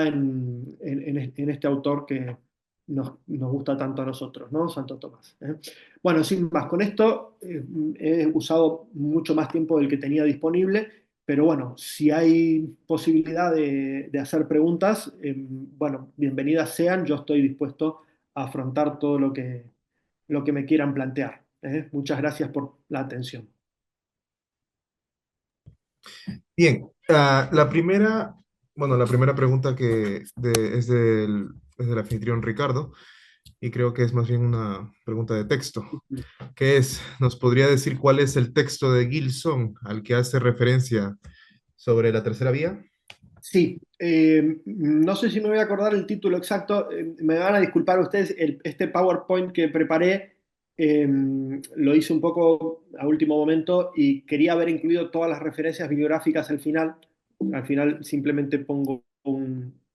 en este autor que nos gusta tanto a nosotros, ¿no? Santo Tomás. ¿Eh? Bueno, sin más, con esto he usado mucho más tiempo del que tenía disponible, pero bueno, si hay posibilidad de hacer preguntas, bueno, bienvenidas sean, yo estoy dispuesto a afrontar todo lo que me quieran plantear. ¿Eh? Muchas gracias por la atención. Bien, la primera pregunta es del anfitrión Ricardo, y creo que es más bien una pregunta de texto, que es, ¿nos podría decir cuál es el texto de Gilson al que hace referencia sobre la tercera vía? Sí, no sé si me voy a acordar el título exacto, me van a disculpar ustedes, este PowerPoint que preparé lo hice un poco a último momento y quería haber incluido todas las referencias bibliográficas al final simplemente pongo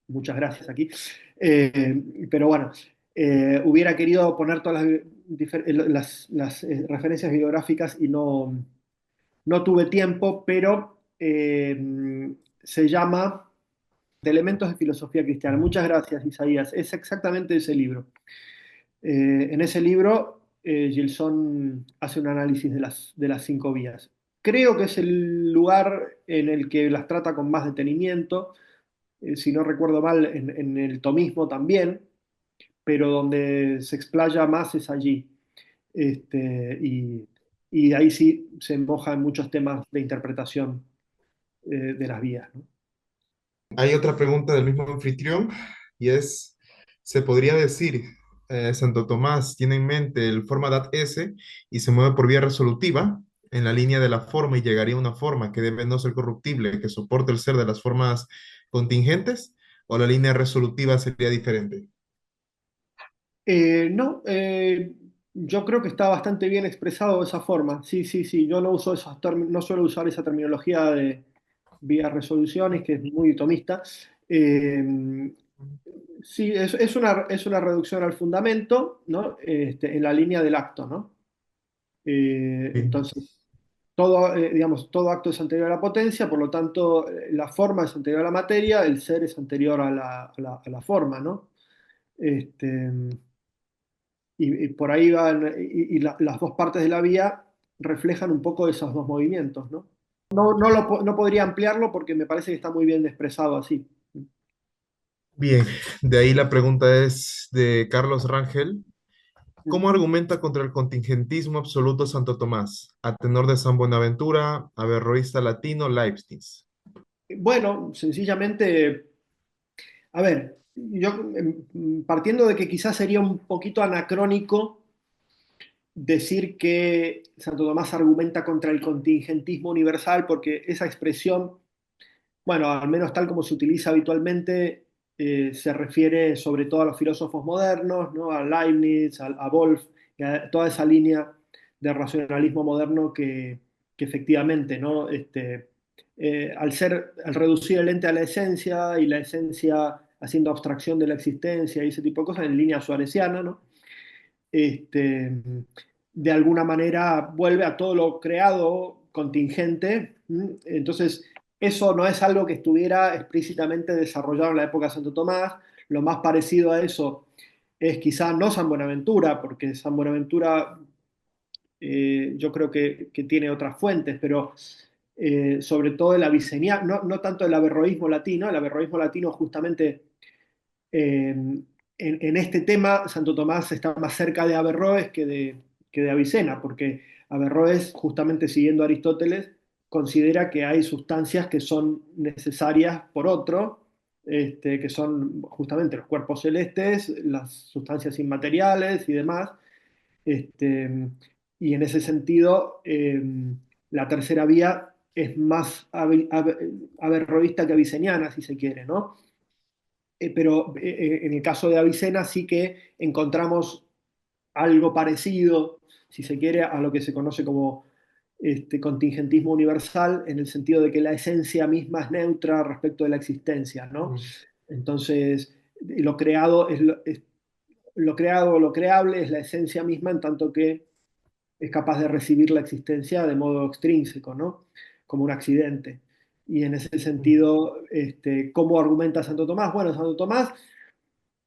muchas gracias aquí. Pero bueno, hubiera querido poner todas las referencias bibliográficas y no tuve tiempo, pero se llama de elementos de filosofía cristiana. Muchas gracias, Isaías. Es exactamente ese libro. En ese libro, Gilson hace un análisis de las 5 vías. Creo que es el lugar en el que las trata con más detenimiento, si no recuerdo mal, en el tomismo también, pero donde se explaya más es allí. Y ahí sí se moja en muchos temas de interpretación de las vías, ¿no? Hay otra pregunta del mismo anfitrión y es, ¿se podría decir, Santo Tomás tiene en mente el forma dat S y se mueve por vía resolutiva en la línea de la forma y llegaría a una forma que debe no ser corruptible, que soporte el ser de las formas contingentes, o la línea resolutiva sería diferente? No, yo creo que está bastante bien expresado de esa forma. Sí, sí, sí. Yo no suelo usar esa terminología de vías resoluciones, que es muy tomista. Sí, es una reducción al fundamento, ¿no? En la línea del acto, ¿no? Sí. Entonces, digamos, todo acto es anterior a la potencia, por lo tanto, la forma es anterior a la materia, el ser es anterior a la forma, ¿no? Este, y por ahí van, las dos partes de la vía reflejan un poco esos dos movimientos, ¿no? No podría ampliarlo porque me parece que está muy bien expresado así. Bien, de ahí la pregunta es de Carlos Rangel. ¿Cómo argumenta contra el contingentismo absoluto Santo Tomás, a tenor de San Buenaventura, averroísta latino, Leibniz? Bueno, sencillamente, a ver, yo partiendo de que quizás sería un poquito anacrónico decir que Santo Tomás argumenta contra el contingentismo universal, porque esa expresión, bueno, al menos tal como se utiliza habitualmente, se refiere sobre todo a los filósofos modernos, ¿no? A Leibniz, a Wolff, y a toda esa línea de racionalismo moderno que efectivamente, ¿no? Al reducir el ente a la esencia y la esencia haciendo abstracción de la existencia y ese tipo de cosas en línea suareciana, ¿no? este, de alguna manera vuelve a todo lo creado contingente. Entonces, eso no es algo que estuviera explícitamente desarrollado en la época de Santo Tomás. Lo más parecido a eso es quizá no San Buenaventura, porque San Buenaventura yo creo que tiene otras fuentes, pero sobre todo el aviceniano, no tanto el averroísmo latino justamente en este tema, Santo Tomás está más cerca de Averroes que de Avicena, porque Averroes, justamente siguiendo a Aristóteles, considera que hay sustancias que son necesarias por otro, que son justamente los cuerpos celestes, las sustancias inmateriales y demás. Este, y en ese sentido, la tercera vía es más averroísta que aviceniana, si se quiere, ¿no? Pero en el caso de Avicena sí que encontramos algo parecido, si se quiere, a lo que se conoce como contingentismo universal, en el sentido de que la esencia misma es neutra respecto de la existencia, ¿no? Mm. Entonces, lo creado lo creado o lo creable es la esencia misma en tanto que es capaz de recibir la existencia de modo extrínseco, ¿no? Como un accidente. Y en ese sentido, ¿cómo argumenta Santo Tomás? Bueno, Santo Tomás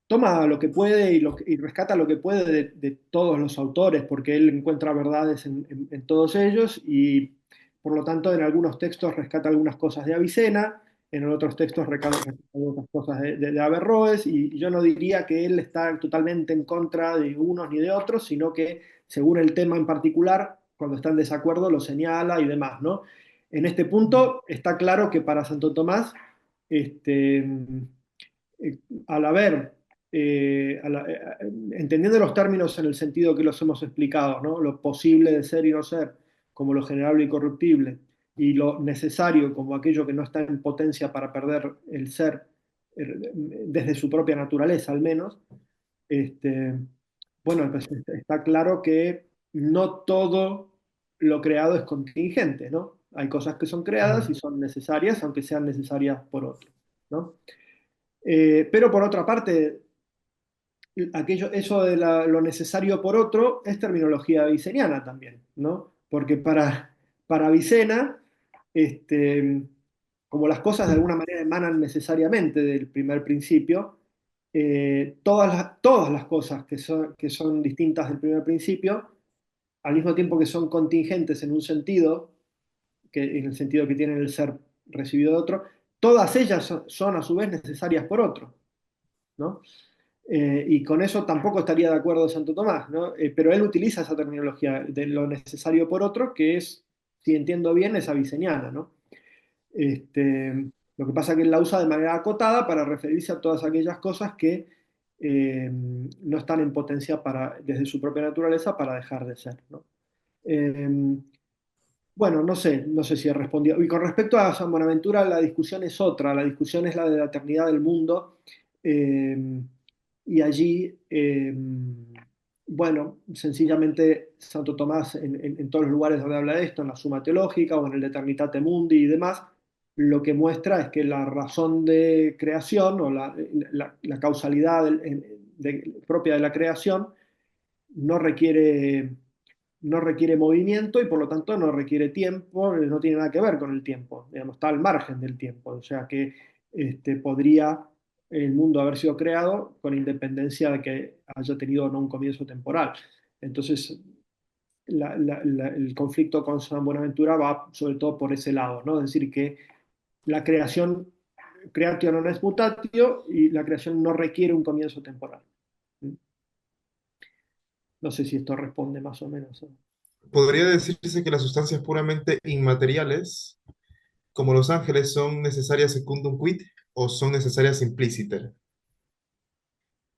toma lo que puede y rescata lo que puede de todos los autores, porque él encuentra verdades en todos ellos y por lo tanto en algunos textos rescata algunas cosas de Avicena, en otros textos rescata otras cosas de Averroes y yo no diría que él está totalmente en contra de unos ni de otros, sino que según el tema en particular, cuando está en desacuerdo lo señala y demás, ¿no? En este punto está claro que para Santo Tomás, este, eh, al haber, entendiendo los términos en el sentido que los hemos explicado, ¿no? Lo posible de ser y no ser, como lo generable y corruptible, y lo necesario como aquello que no está en potencia para perder el ser desde su propia naturaleza al menos, este, bueno, pues está claro que no todo lo creado es contingente, ¿no? Hay cosas que son creadas y Ujú. son necesarias, aunque sean necesarias por otros, ¿no? Pero por otra parte, eso de lo necesario por otro es terminología aviceniana también, ¿no? Porque para Avicena, este, como las cosas de alguna manera emanan necesariamente del primer principio, todas las cosas que son distintas del primer principio, al mismo tiempo que son contingentes en un sentido, en el sentido que tienen el ser recibido de otro, todas ellas son a su vez necesarias por otro, ¿no? Y con eso tampoco estaría de acuerdo Santo Tomás, ¿no? Pero él utiliza esa terminología de lo necesario por otro, que es, si entiendo bien, es aviceniana, ¿no? Lo que pasa es que él la usa de manera acotada para referirse a todas aquellas cosas que no están en potencia desde su propia naturaleza para dejar de ser, ¿no? Eh, bueno, no sé si he respondido. Y con respecto a San Buenaventura, la discusión es otra, la discusión es la de la eternidad del mundo. eh, y allí, bueno, sencillamente Santo Tomás, en todos los lugares donde habla de esto, en la Suma Teológica o en el de Eternitate Mundi y demás, lo que muestra es que la razón de creación o la causalidad propia de la creación no requiere movimiento y por lo tanto no requiere tiempo, no tiene nada que ver con el tiempo, digamos, está al margen del tiempo, o sea que podría el mundo haber sido creado con independencia de que haya tenido o no un comienzo temporal. Entonces, el conflicto con San Buenaventura va sobre todo por ese lado, ¿no? Es decir, que la creación, creatio non es mutatio, y la creación no requiere un comienzo temporal. No sé si esto responde más o menos. Podría decirse que las sustancias puramente inmateriales, como los ángeles, son necesarias secundum quid o son necesarias impliciter.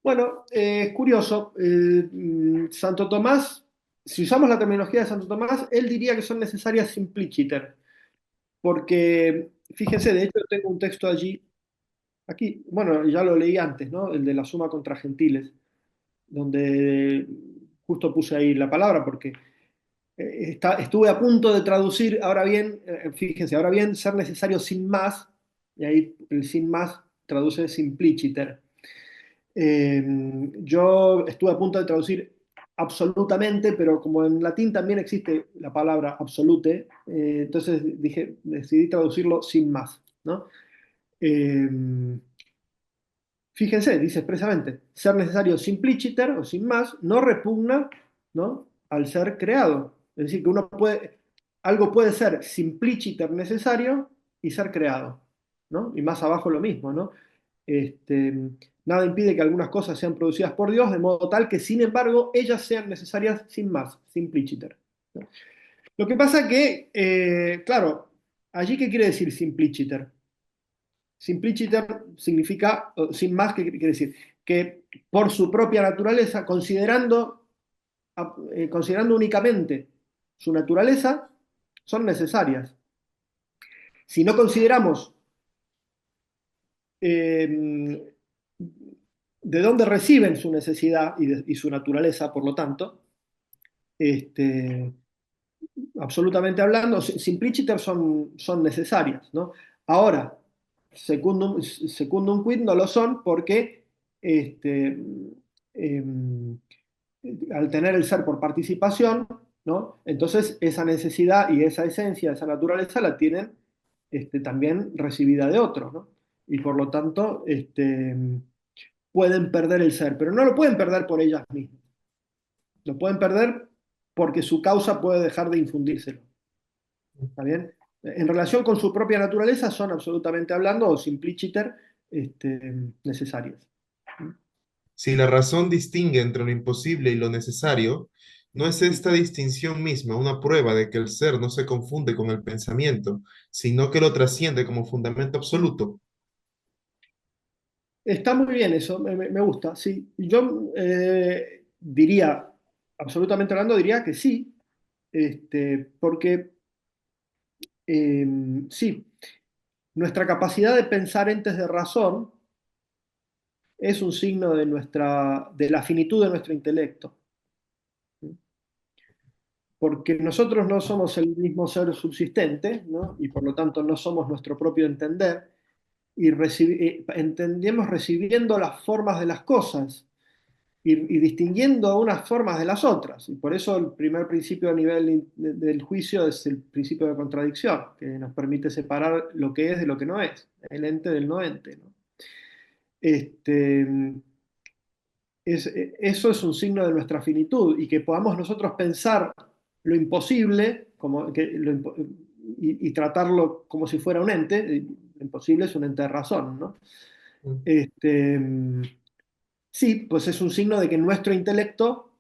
Bueno, es curioso. Santo Tomás, si usamos la terminología de Santo Tomás, él diría que son necesarias simpliciter, porque fíjense, de hecho tengo un texto allí, aquí, bueno, ya lo leí antes, ¿no? El de la suma contra gentiles, donde justo puse ahí la palabra, porque estuve a punto de traducir, ahora bien, fíjense, ahora bien, ser necesario sin más, y ahí el sin más traduce simpliciter. Yo estuve a punto de traducir absolutamente, pero como en latín también existe la palabra absolute, entonces decidí traducirlo sin más, ¿no? Eh, Fíjense, dice expresamente, ser necesario simpliciter o sin más no repugna, ¿no? Al ser creado. Es decir, que algo puede ser simpliciter necesario y ser creado, ¿no? Y más abajo lo mismo, ¿no? Este, Nada impide que algunas cosas sean producidas por Dios de modo tal que, sin embargo, ellas sean necesarias sin más, simpliciter, ¿no? Lo que pasa que, claro, allí ¿qué quiere decir simpliciter? Simpliciter significa, sin más, ¿qué quiere decir? Que por su propia naturaleza, considerando únicamente su naturaleza, son necesarias. Si no consideramos eh, de dónde reciben su necesidad y su naturaleza, por lo tanto, este, absolutamente hablando, simpliciter son necesarias, ¿no? Ahora, secundum quid no lo son porque este, al tener el ser por participación, ¿no? Entonces esa necesidad y esa esencia, esa naturaleza la tienen también recibida de otros, ¿no? Y por lo tanto pueden perder el ser, pero no lo pueden perder por ellas mismas, lo pueden perder porque su causa puede dejar de infundírselo, ¿está bien? En relación con su propia naturaleza son absolutamente hablando o simpliciter necesarias. Si la razón distingue entre lo imposible y lo necesario, ¿no es esta distinción misma una prueba de que el ser no se confunde con el pensamiento, sino que lo trasciende como fundamento absoluto? Está muy bien eso, me gusta, sí. Yo diría, absolutamente hablando, diría que sí, porque sí, nuestra capacidad de pensar entes de razón es un signo de la finitud de nuestro intelecto, porque nosotros no somos el mismo ser subsistente, ¿no? Y por lo tanto no somos nuestro propio entender, y entendemos recibiendo las formas de las cosas y distinguiendo unas formas de las otras. Y por eso el primer principio a nivel del juicio es el principio de contradicción, que nos permite separar lo que es de lo que no es, el ente del no ente, ¿no? Este, eso es un signo de nuestra finitud y que podamos nosotros pensar lo imposible y tratarlo como si fuera un ente. Lo imposible es un ente de razón, ¿no? Este, sí, pues es un signo de que nuestro intelecto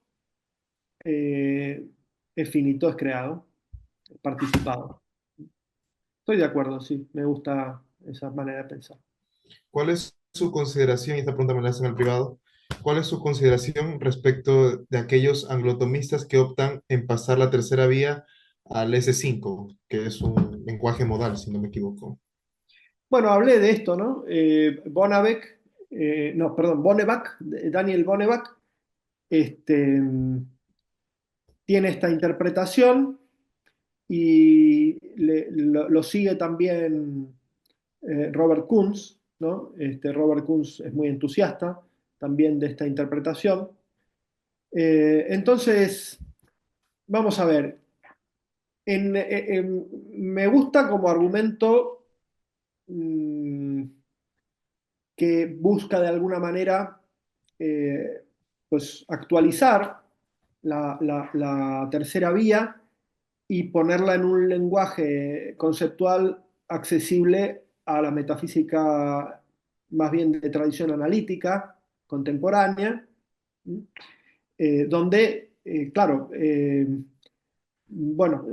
es finito, es creado, es participado. Estoy de acuerdo, sí, me gusta esa manera de pensar. ¿Cuál es su consideración, y esta pregunta me la hacen al privado, cuál es su consideración respecto de aquellos anglotomistas que optan en pasar la tercera vía al S5, que es un lenguaje modal, si no me equivoco? Bueno, hablé de esto, ¿no? No, perdón, Bonnebach, Daniel Bonnebach, este, tiene esta interpretación y lo sigue también Robert Kunz, ¿no? Robert Kunz es muy entusiasta también de esta interpretación. Entonces, vamos a ver, me gusta como argumento mmm, que busca de alguna manera eh, pues actualizar la tercera vía y ponerla en un lenguaje conceptual accesible a la metafísica más bien de tradición analítica contemporánea, donde, claro, bueno,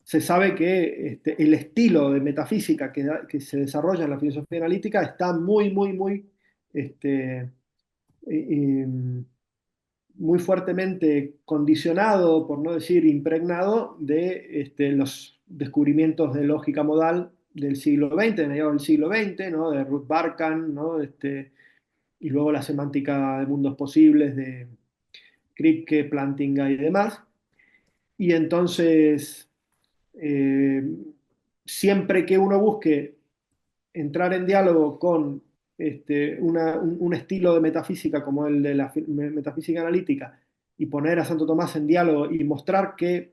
se sabe que el estilo de metafísica que se desarrolla en la filosofía analítica está muy, este, eh, muy fuertemente condicionado, por no decir impregnado, de los descubrimientos de lógica modal del siglo XX, de mediados del siglo XX, ¿no? De Ruth Barkan, ¿no? Y luego la semántica de mundos posibles de Kripke, Plantinga y demás. Y entonces, eh, siempre que uno busque entrar en diálogo con un estilo de metafísica como el de la metafísica analítica y poner a Santo Tomás en diálogo y mostrar que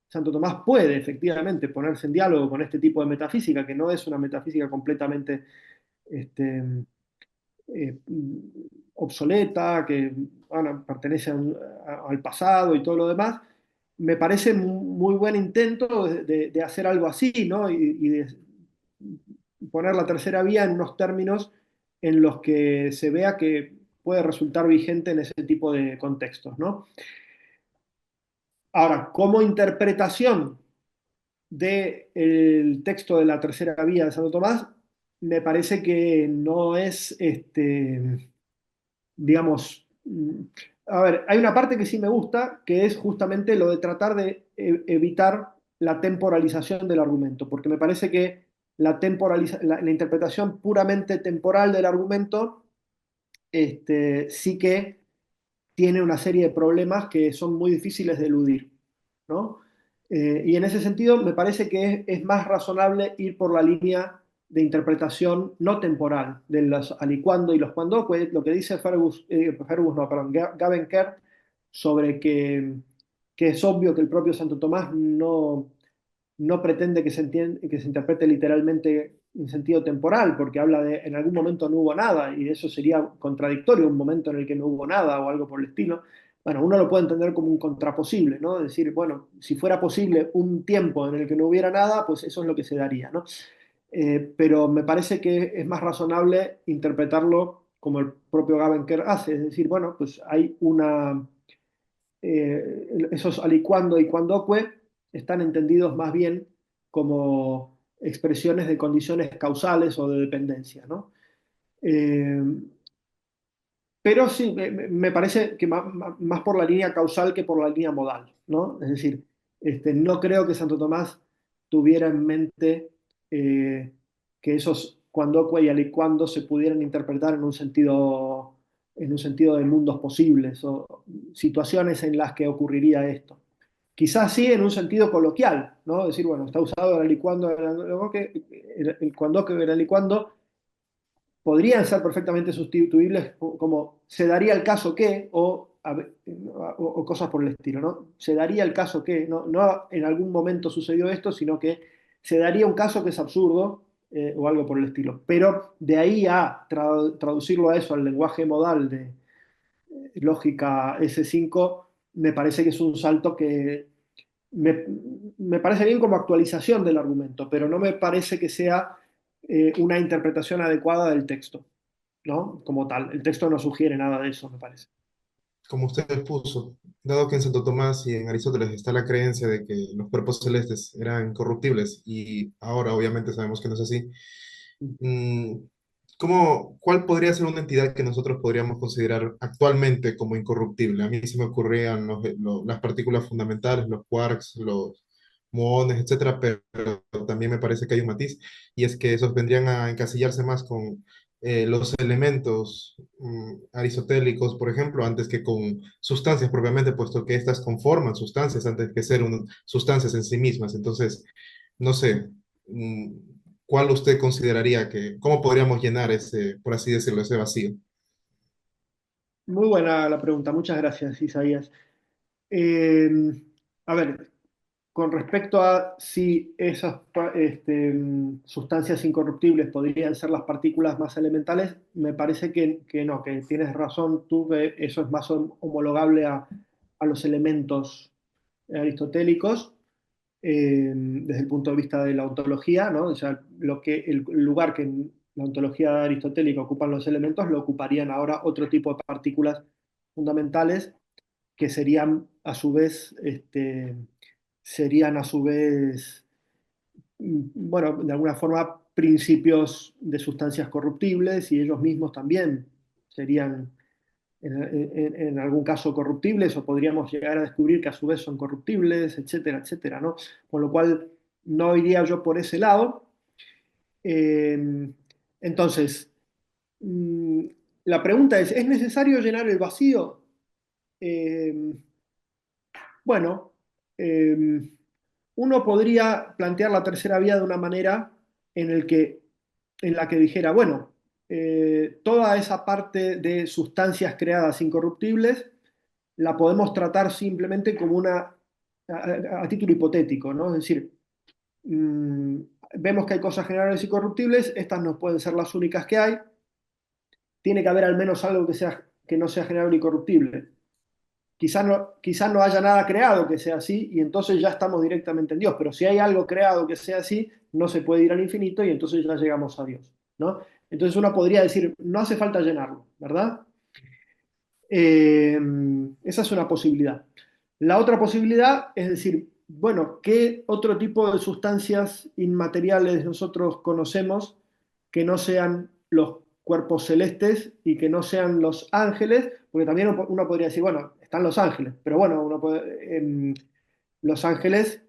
Santo Tomás puede efectivamente ponerse en diálogo con este tipo de metafísica, que no es una metafísica completamente este, eh, obsoleta, que bueno, pertenece al pasado y todo lo demás, me parece muy buen intento de hacer algo así, ¿no? Y de poner la tercera vía en unos términos en los que se vea que puede resultar vigente en ese tipo de contextos, ¿no? Ahora, como interpretación del texto de la tercera vía de Santo Tomás, me parece que no es, digamos, a ver, hay una parte que sí me gusta, que es justamente lo de tratar de evitar la temporalización del argumento, porque me parece que la interpretación puramente temporal del argumento sí que tiene una serie de problemas que son muy difíciles de eludir, ¿no? Y en ese sentido me parece que es más razonable ir por la línea de interpretación no temporal de los alicuando y los cuando, pues lo que dice Fergus no, perdón, Gavin Kerr sobre que es obvio que el propio Santo Tomás no pretende que se interprete literalmente en sentido temporal, porque habla de en algún momento no hubo nada, y eso sería contradictorio, un momento en el que no hubo nada o algo por el estilo. Bueno, uno lo puede entender como un contraposible, ¿no? Decir, bueno, si fuera posible un tiempo en el que no hubiera nada, pues eso es lo que se daría, ¿no? Pero me parece que es más razonable interpretarlo como el propio Gavenker hace, es decir, bueno, pues hay esos alicuando y cuandoque están entendidos más bien como expresiones de condiciones causales o de dependencia, ¿no? Eh, pero sí, me parece que más por la línea causal que por la línea modal, ¿no? Es decir, no creo que Santo Tomás tuviera en mente que esos cuando y alicuando se pudieran interpretar en un sentido de mundos posibles o situaciones en las que ocurriría esto. Quizás sí en un sentido coloquial, ¿no? Decir, bueno, está usado el alicuando, el cuando que el alicuando podrían ser perfectamente sustituibles como se daría el caso que, o cosas por el estilo, ¿no? Se daría el caso que, no en algún momento sucedió esto, sino que se daría un caso que es absurdo o algo por el estilo. Pero de ahí a traducirlo a eso, al lenguaje modal de lógica S5, me parece que es un salto que me, me parece bien como actualización del argumento, pero no me parece que sea una interpretación adecuada del texto, ¿no? Como tal. El texto no sugiere nada de eso, me parece. Como usted expuso, dado que en Santo Tomás y en Aristóteles está la creencia de que los cuerpos celestes eran corruptibles y ahora obviamente sabemos que no es así, mm, cuál podría ser una entidad que nosotros podríamos considerar actualmente como incorruptible? A mí se me ocurrían las partículas fundamentales, los quarks, los muones, etcétera, pero también me parece que hay un matiz y es que esos vendrían a encasillarse más con los elementos aristotélicos, por ejemplo, antes que con sustancias propiamente, puesto que éstas conforman sustancias antes que ser sustancias en sí mismas. Entonces, no sé, mm, ¿cuál usted consideraría cómo podríamos llenar ese, por así decirlo, ese vacío? Muy buena la pregunta, muchas gracias, Isaías. Eh, a ver, con respecto a si esas sustancias incorruptibles podrían ser las partículas más elementales, me parece que no, que tienes razón tú, que eso es más homologable a los elementos aristotélicos desde el punto de vista de la ontología, ¿no? O sea, el lugar que en la ontología aristotélica ocupan los elementos lo ocuparían ahora otro tipo de partículas fundamentales que serían a su vez, bueno, de alguna forma principios de sustancias corruptibles y ellos mismos también serían en algún caso corruptibles o podríamos llegar a descubrir que a su vez son corruptibles, etcétera, etcétera, ¿no? Con lo cual no iría yo por ese lado. Eh, entonces, mm, la pregunta ¿es necesario llenar el vacío? Eh, bueno, eh, uno podría plantear la tercera vía de una manera en, en la que dijera, bueno, toda esa parte de sustancias creadas incorruptibles la podemos tratar simplemente como a título hipotético, ¿no? Es decir, mmm, vemos que hay cosas generables y corruptibles, estas no pueden ser las únicas que hay, tiene que haber al menos algo que no sea generable y corruptible. Quizá no haya nada creado que sea así y entonces ya estamos directamente en Dios, pero si hay algo creado que sea así, no se puede ir al infinito y entonces ya llegamos a Dios, ¿no? Entonces uno podría decir, no hace falta llenarlo, ¿verdad? Eh, esa es una posibilidad. La otra posibilidad es decir, bueno, ¿qué otro tipo de sustancias inmateriales nosotros conocemos que no sean los cuerpos celestes y que no sean los ángeles? Porque también uno podría decir, bueno, están los ángeles, pero bueno, los ángeles,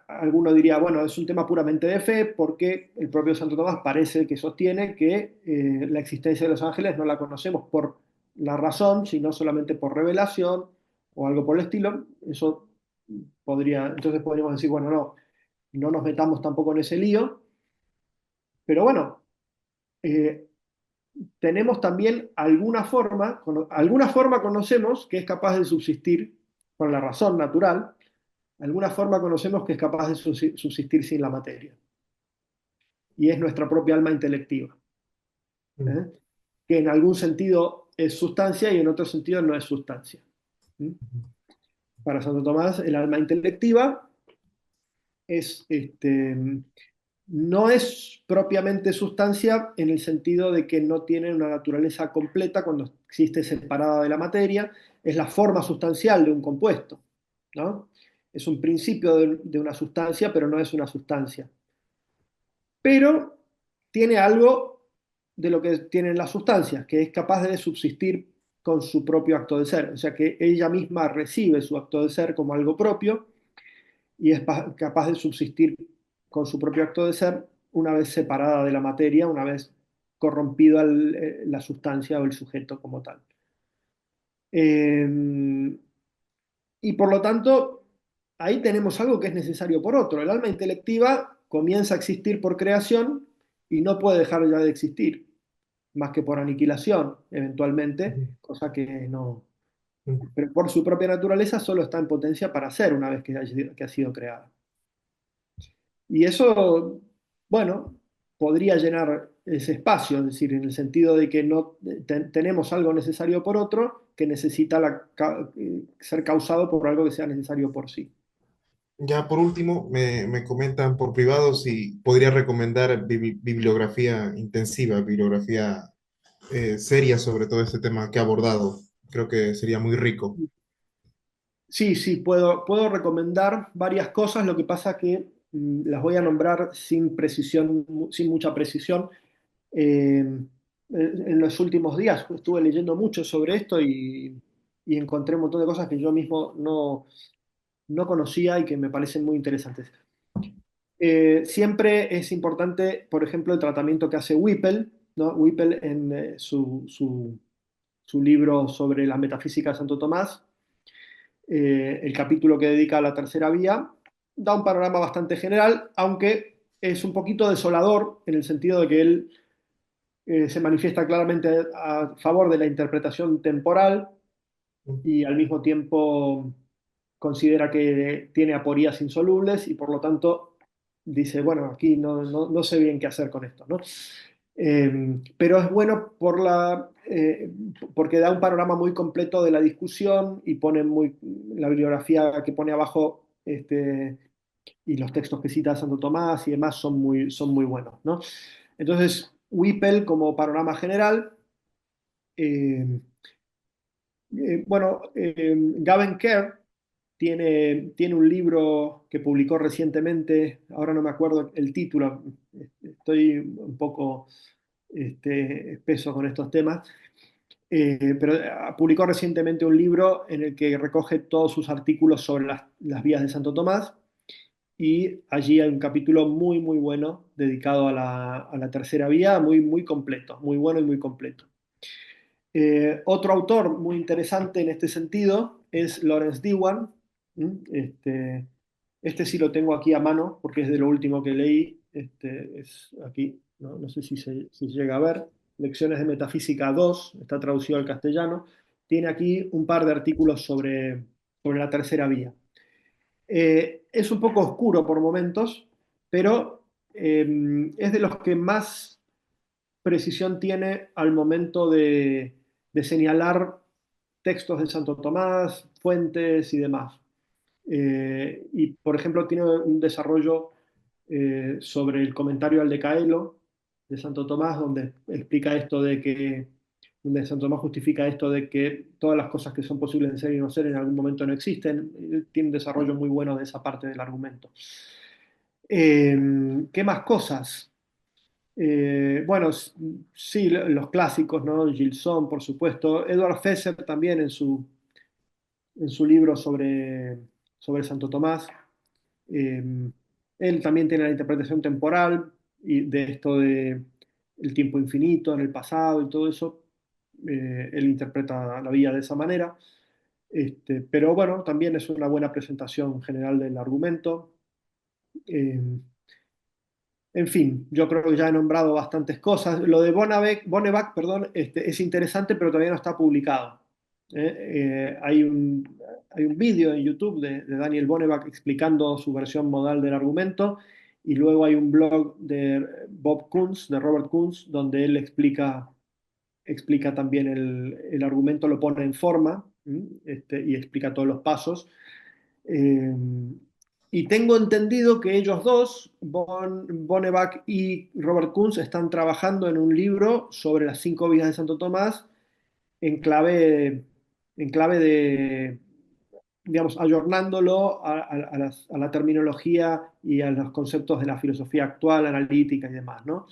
alguno diría, bueno, es un tema puramente de fe porque el propio Santo Tomás parece que sostiene que la existencia de los ángeles no la conocemos por la razón, sino solamente por revelación o algo por el estilo. Eso entonces podríamos decir, bueno, no nos metamos tampoco en ese lío. Pero bueno, eh, tenemos también alguna forma conocemos que es capaz de subsistir con la razón natural, alguna forma conocemos que es capaz de subsistir sin la materia, y es nuestra propia alma intelectiva, Mm, ¿eh? Que en algún sentido es sustancia y en otro sentido no es sustancia. ¿Mm? Para Santo Tomás, el alma intelectiva es, no es propiamente sustancia en el sentido de que no tiene una naturaleza completa cuando existe separada de la materia, es la forma sustancial de un compuesto, ¿no? Es un principio de una sustancia, pero no es una sustancia. Pero tiene algo de lo que tienen las sustancias, que es capaz de subsistir con su propio acto de ser, o sea que ella misma recibe su acto de ser como algo propio y es capaz de subsistir con su propio acto de ser una vez separada de la materia, una vez corrompida la sustancia o el sujeto como tal. Eh, y por lo tanto, ahí tenemos algo que es necesario por otro. El alma intelectiva comienza a existir por creación y no puede dejar ya de existir, más que por aniquilación, eventualmente, mm, cosa que no. mm. Pero por su propia naturaleza solo está en potencia para ser una vez que ha sido creada. Y eso, bueno, podría llenar ese espacio, es decir, en el sentido de que no tenemos algo necesario por otro que necesita ser causado por algo que sea necesario por sí. Ya por último, me comentan por privado si podría recomendar bibliografía intensiva, bibliografía seria sobre todo este tema que ha abordado. Creo que sería muy rico. Sí, sí, puedo recomendar varias cosas, lo que pasa que las voy a nombrar sin precisión, sin mucha precisión. En los últimos días estuve leyendo mucho sobre esto y encontré un montón de cosas que yo mismo no conocía y que me parecen muy interesantes. Siempre es importante, por ejemplo, el tratamiento que hace Whipple, ¿no? Whipple en su libro sobre la metafísica de Santo Tomás, el capítulo que dedica a la tercera vía, da un panorama bastante general, aunque es un poquito desolador en el sentido de que él se manifiesta claramente a favor de la interpretación temporal y al mismo tiempo considera que tiene aporías insolubles y por lo tanto dice, bueno, aquí no sé bien qué hacer con esto, ¿no? Pero es bueno porque da un panorama muy completo de la discusión y pone la bibliografía que pone abajo y los textos que cita Santo Tomás y demás son muy buenos, ¿no? Entonces, Whipple como panorama general, eh, bueno, Gavin Kerr tiene un libro que publicó recientemente, ahora no me acuerdo el título, estoy un poco espeso con estos temas, pero publicó recientemente un libro en el que recoge todos sus artículos sobre las vías de Santo Tomás y allí hay un capítulo muy, muy bueno dedicado a la tercera vía, muy, muy completo, muy bueno y muy completo. Otro autor muy interesante en este sentido es Lawrence Diwan. ¿Mm? Este sí lo tengo aquí a mano porque es de lo último que leí. Es aquí, no sé si llega a ver. Lecciones de Metafísica 2, está traducido al castellano. Tiene aquí un par de artículos sobre la tercera vía. Es un poco oscuro por momentos, pero es de los que más precisión tiene al momento de señalar textos de Santo Tomás, fuentes y demás. Y, por ejemplo, tiene un desarrollo sobre el comentario al Decaelo de Santo Tomás, donde explica esto de que, donde Santo Tomás justifica esto de que todas las cosas que son posibles de ser y no ser en algún momento no existen. Tiene un desarrollo muy bueno de esa parte del argumento. ¿Qué más cosas? Bueno, sí, los clásicos, ¿no? Gilson, por supuesto. Edward Fesser también en su libro sobre Santo Tomás. Eh, Él también tiene la interpretación temporal y de esto de el tiempo infinito en el pasado y todo eso. Él interpreta la vida de esa manera. Pero bueno, también es una buena presentación general del argumento. Eh, En fin, yo creo que ya he nombrado bastantes cosas. Lo de Bonnevag, perdón, es interesante, pero todavía no está publicado. Hay un vídeo en YouTube de Daniel Bonnevag explicando su versión modal del argumento, y luego hay un blog de Bob Kunz, de Robert Kunz, donde él explica también el argumento, lo pone en forma, y explica todos los pasos. Eh, y tengo entendido que ellos dos, Bonnevag y Robert Kunz, están trabajando en un libro sobre las cinco vidas de Santo Tomás en clave, en clave de, digamos, ayornándolo a la terminología y a los conceptos de la filosofía actual, analítica y demás, ¿no?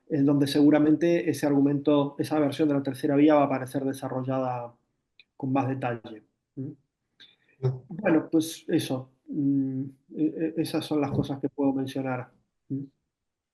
En donde seguramente ese argumento, esa versión de la tercera vía va a aparecer desarrollada con más detalle. ¿Mm? Bueno, pues eso. Esas son las cosas que puedo mencionar. ¿Mm?